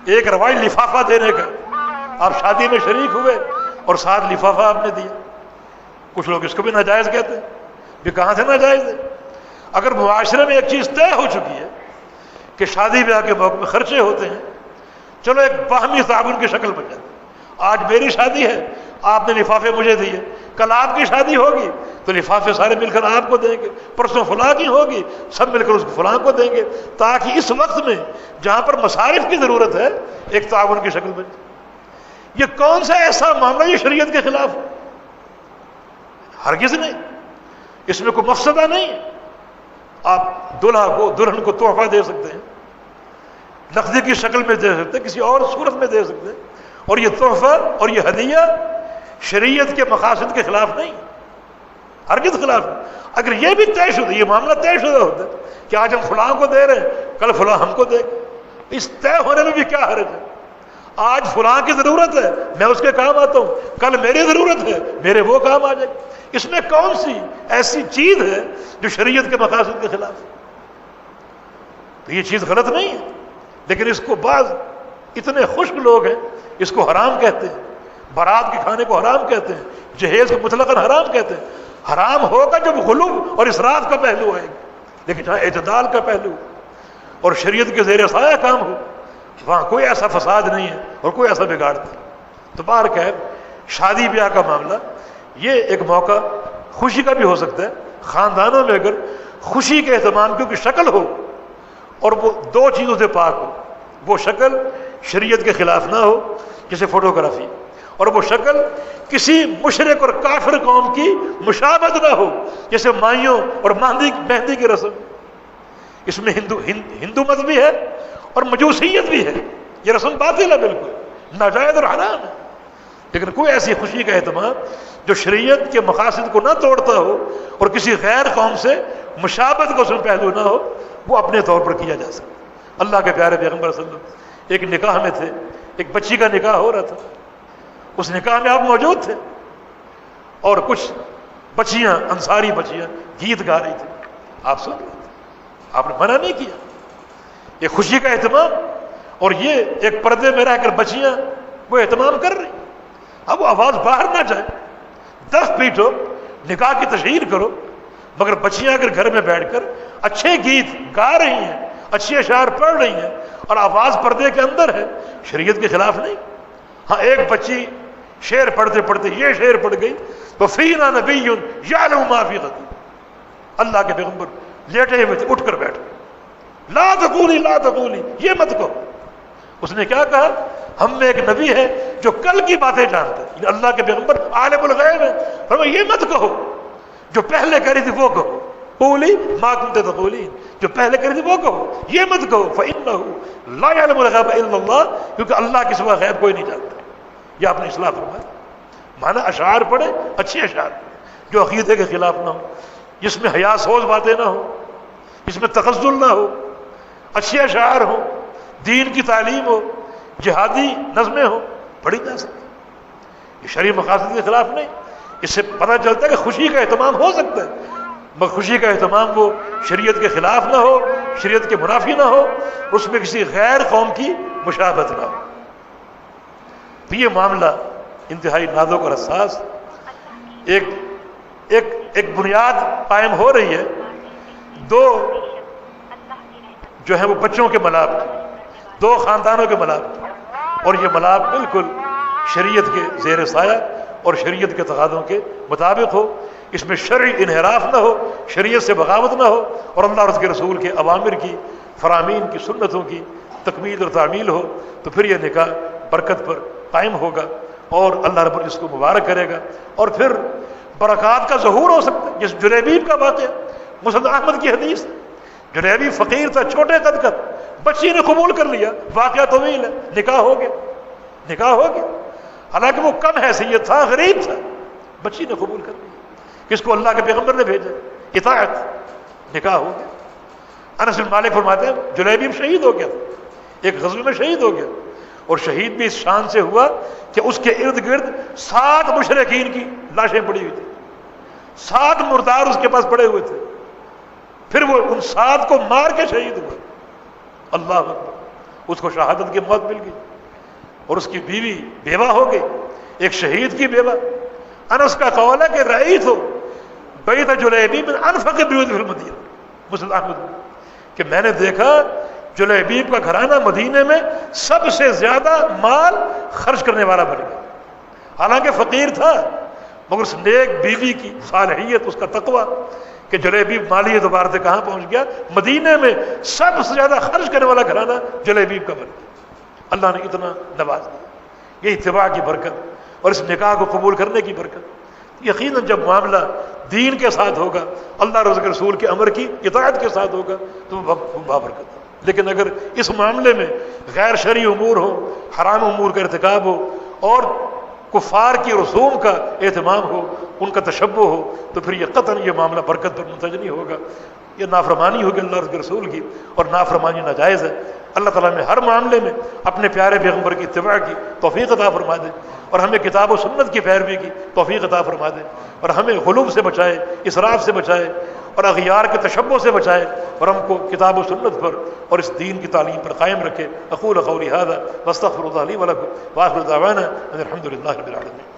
ایک روایت لفافہ دینے کا، آپ شادی میں شریک ہوئے اور ساتھ لفافہ آپ نے دیا، کچھ لوگ اس کو بھی ناجائز کہتے ہیں، یہ کہاں سے ناجائز ہے؟ اگر معاشرے میں ایک چیز طے ہو چکی ہے کہ شادی بیاہ کے موقع میں خرچے ہوتے ہیں، چلو ایک باہمی تعاون کی شکل بن جاتی ہے، آج میری شادی ہے، آپ نے لفافے مجھے دیے، کل آپ کی شادی ہوگی تو لفافے سارے مل کر آپ کو دیں گے، پرسوں فلاں کی ہوگی سب مل کر اس کو فلاں کو دیں گے، تاکہ اس وقت میں جہاں پر مصارف کی ضرورت ہے ایک تعاون کی شکل بن جائے۔ یہ کون سا ایسا معاملہ یہ شریعت کے خلاف ہے؟ ہرگز نہیں، اس میں کوئی مفسدہ نہیں ہے۔ آپ دلہا کو دلہن کو تحفہ دے سکتے ہیں، نقدی کی شکل میں دے سکتے ہیں، کسی اور صورت میں دے سکتے ہیں، اور یہ تحفہ اور یہ ہدیہ شریعت کے مقاصد کے خلاف نہیں، ہرگز خلاف نہیں۔ اگر یہ بھی طے شدہ، یہ معاملہ طے شدہ ہوتا ہے کہ آج ہم فلاں کو دے رہے ہیں، کل فلاں ہم کو دے گا، اس طے ہونے میں بھی کیا حرج ہے؟ آج فلاں کی ضرورت ہے، میں اس کے کام آتا ہوں، کل میری ضرورت ہے، میرے وہ کام آ جائے گا۔ اس میں کون سی ایسی چیز ہے جو شریعت کے مقاصد کے خلاف ہے؟ تو یہ چیز غلط نہیں ہے، لیکن اس کو بعض اتنے خشک لوگ ہیں اس کو حرام کہتے ہیں، بارات کے کھانے کو حرام کہتے ہیں، جہیز کو مطلقاً حرام کہتے ہیں۔ حرام ہوگا جب غلو اور اسراف کا پہلو آئے گا، لیکن جہاں اعتدال کا پہلو اور شریعت کے زیر سایہ کام ہو، وہاں کوئی ایسا فساد نہیں ہے اور کوئی ایسا بگاڑ نہیں۔ تو بہرکیف شادی بیاہ کا معاملہ یہ ایک موقع خوشی کا بھی ہو سکتا ہے، خاندانوں میں اگر خوشی کے اہتمام کی شکل ہو اور وہ دو چیزوں سے پاک ہو، وہ شکل شریعت کے خلاف نہ ہو جیسے فوٹوگرافی، اور وہ شکل کسی مشرک اور کافر قوم کی مشابہت نہ ہو جیسے مائیوں اور مہندی کی رسم۔ اس میں ہندو مت بھی ہے اور مجوسیت بھی ہے، یہ رسم باطل ہے، بالکل ناجائز اور حرام ہے۔ لیکن کوئی ایسی خوشی کا اہتمام جو شریعت کے مقاصد کو نہ توڑتا ہو اور کسی غیر قوم سے مشابہت کو اس میں پہلو نہ ہو، وہ اپنے طور پر کیا جا سکتا۔ اللہ کے پیارے پیغمبر صلی اللہ علیہ وسلم ایک نکاح میں تھے، ایک بچی کا نکاح ہو رہا تھا، اس نکاح میں آپ موجود تھے، اور کچھ بچیاں، انصاری بچیاں گیت گا رہی تھیں، آپ سن رہے تھے، آپ نے منع نہیں کیا۔ یہ خوشی کا اہتمام، اور یہ ایک پردے میں رہ کر بچیاں وہ اہتمام کر رہی، اب وہ آواز باہر نہ جائے، دف پیٹو، نکاح کی تشہیر کرو، مگر بچیاں اگر گھر میں بیٹھ کر اچھے گیت گا رہی ہیں، اچھے اشعار پڑھ رہی ہیں اور آواز پردے کے اندر ہے، شریعت کے خلاف نہیں۔ ہاں ایک بچی شعر پڑھتے پڑھتے یہ شعر پڑھ گئی تو فینا نبی یعلم ما فی غد، اللہ کے پیغمبر لیٹے ہوئے تھے، اٹھ کر بیٹھ گئے، لا تقولی لا تقولی، یہ مت کہو۔ اس نے کیا کہا؟ ہم میں ایک نبی ہے جو کل کی باتیں جانتا ہے، اللہ کے پیغمبر عالم الغیب ہے، فرمایا یہ مت کہو، جو پہلے کہہ رہی تھی وہ کہو، قولی ما کنت تقولین، جو پہلے کہہ رہی تھی وہ کہو، یہ مت کہو، فإنہ لا یعلم الغیب الا اللہ، کیونکہ اللہ کے سوا غیب کوئی نہیں جانتا۔ یہ آپ نے اصلاح فرمایا، مانا اشعار پڑھے، اچھے اشعار جو عقیدے کے خلاف نہ ہو، جس میں حیا سوز باتیں نہ ہو، جس میں تغزل نہ ہو، اچھے اشعار ہو، دین کی تعلیم ہو، جہادی نظمیں ہو، پڑھی جا سکتی۔ یہ شرعی مقاصد کے خلاف نہیں۔ اس سے پتہ چلتا ہے کہ خوشی کا اہتمام ہو سکتا ہے، مگر خوشی کا اہتمام وہ شریعت کے خلاف نہ ہو، شریعت کے منافی نہ ہو، اس میں کسی غیر قوم کی مشابہت نہ ہو۔ تو یہ معاملہ انتہائی نازک اور حساس، ایک بنیاد قائم ہو رہی ہے، دو جو ہیں وہ بچوں کے ملاپ، دو خاندانوں کے ملاپ، اور یہ ملاپ بالکل شریعت کے زیر سایہ اور شریعت کے تقاضوں کے مطابق ہو، اس میں شرعی انحراف نہ ہو، شریعت سے بغاوت نہ ہو، اور اللہ اور اس کے رسول کے اوامر کی، فرامین کی، سنتوں کی تکمیل اور تعمیل ہو، تو پھر یہ نکاح برکت پر قائم ہوگا اور اللہ رب العزت اس کو مبارک کرے گا، اور پھر برکات کا ظہور ہو سکتا ہے۔ جس جلیبیب کا واقعہ مسند احمد کی حدیث، جلیبی فقیر تھا، چھوٹے قد کا، بچی نے قبول کر لیا، واقعہ طویل ہے، نکاح ہو گیا، نکاح ہو گیا، حالانکہ وہ کم حیثیت تھا، غریب تھا، بچی نے قبول کر لیا، کس کو اللہ کے پیغمبر نے بھیجا، اطاعت، نکاح ہو گیا۔ انس بن مالک فرماتے ہیں جلیبی شہید ہو گیا، ایک غزوے میں شہید ہو گیا، اور شہید بھی اس شان سے ہوا کہ اس کے ارد گرد 7 مشرکین کی لاشیں پڑی ہوئی تھی، 7 مردار اس کے پاس پڑے ہوئے تھے، پھر وہ ان 7 کو مار کے شہید ہوا۔ اللہ اکبر، اس کو شہادت کی موت مل گئی، اور اس کی بیوی بیوہ ہو گئی، ایک شہید کی بیوہ۔ انس کا قول ہے کہ رأیت بیت جلیبیب من انفق بیوت فی المدینہ، مسند احمد میں، کہ میں نے دیکھا جلیبیب کا گھرانہ مدینے میں سب سے زیادہ مال خرچ کرنے والا بن گیا، حالانکہ فقیر تھا، مگر اس نیک بیوی کی صالحیت، اس کا تقوی، کہ جلیبیب مالی اعتبار سے کہاں پہنچ گیا، مدینے میں سب سے زیادہ خرچ کرنے والا گھرانہ جلیبیب کا بن گیا۔ اللہ نے اتنا نواز دیا، یہ اتباع کی برکت اور اس نکاح کو قبول کرنے کی برکت۔ یقیناً جب معاملہ دین کے ساتھ ہوگا، اللہ اور اس کے رسول کے امر کی اطاعت کے ساتھ ہوگا، تو وہ بابرکت ہے۔ لیکن اگر اس معاملے میں غیر شرعی امور ہو، حرام امور کا ارتکاب ہو، اور کفار کی رسوم کا اہتمام ہو، ان کا تشبہ ہو، تو پھر یہ قطعاً یہ معاملہ برکت پر منتج نہیں ہوگا، یہ نافرمانی ہوگی اللہ اور اس کے رسول کی، اور نافرمانی ناجائز ہے۔ اللہ تعالیٰ نے ہر معاملے میں اپنے پیارے پیغمبر کی اتباع کی توفیق عطا فرما دے، اور ہمیں کتاب و سنت کی پیروی کی توفیق عطا فرما دے، اور ہمیں غلو سے بچائے، اسراف سے بچائے، اور اغیار کے تشبہ سے بچائے، اور ہم کو کتاب و سنت پر اور اس دین کی تعلیم پر قائم رکھے۔ اقول قولی ھذا واستغفر اللہ لی ولکم، وآخر دعوانا ان الحمد للہ رب العالمین۔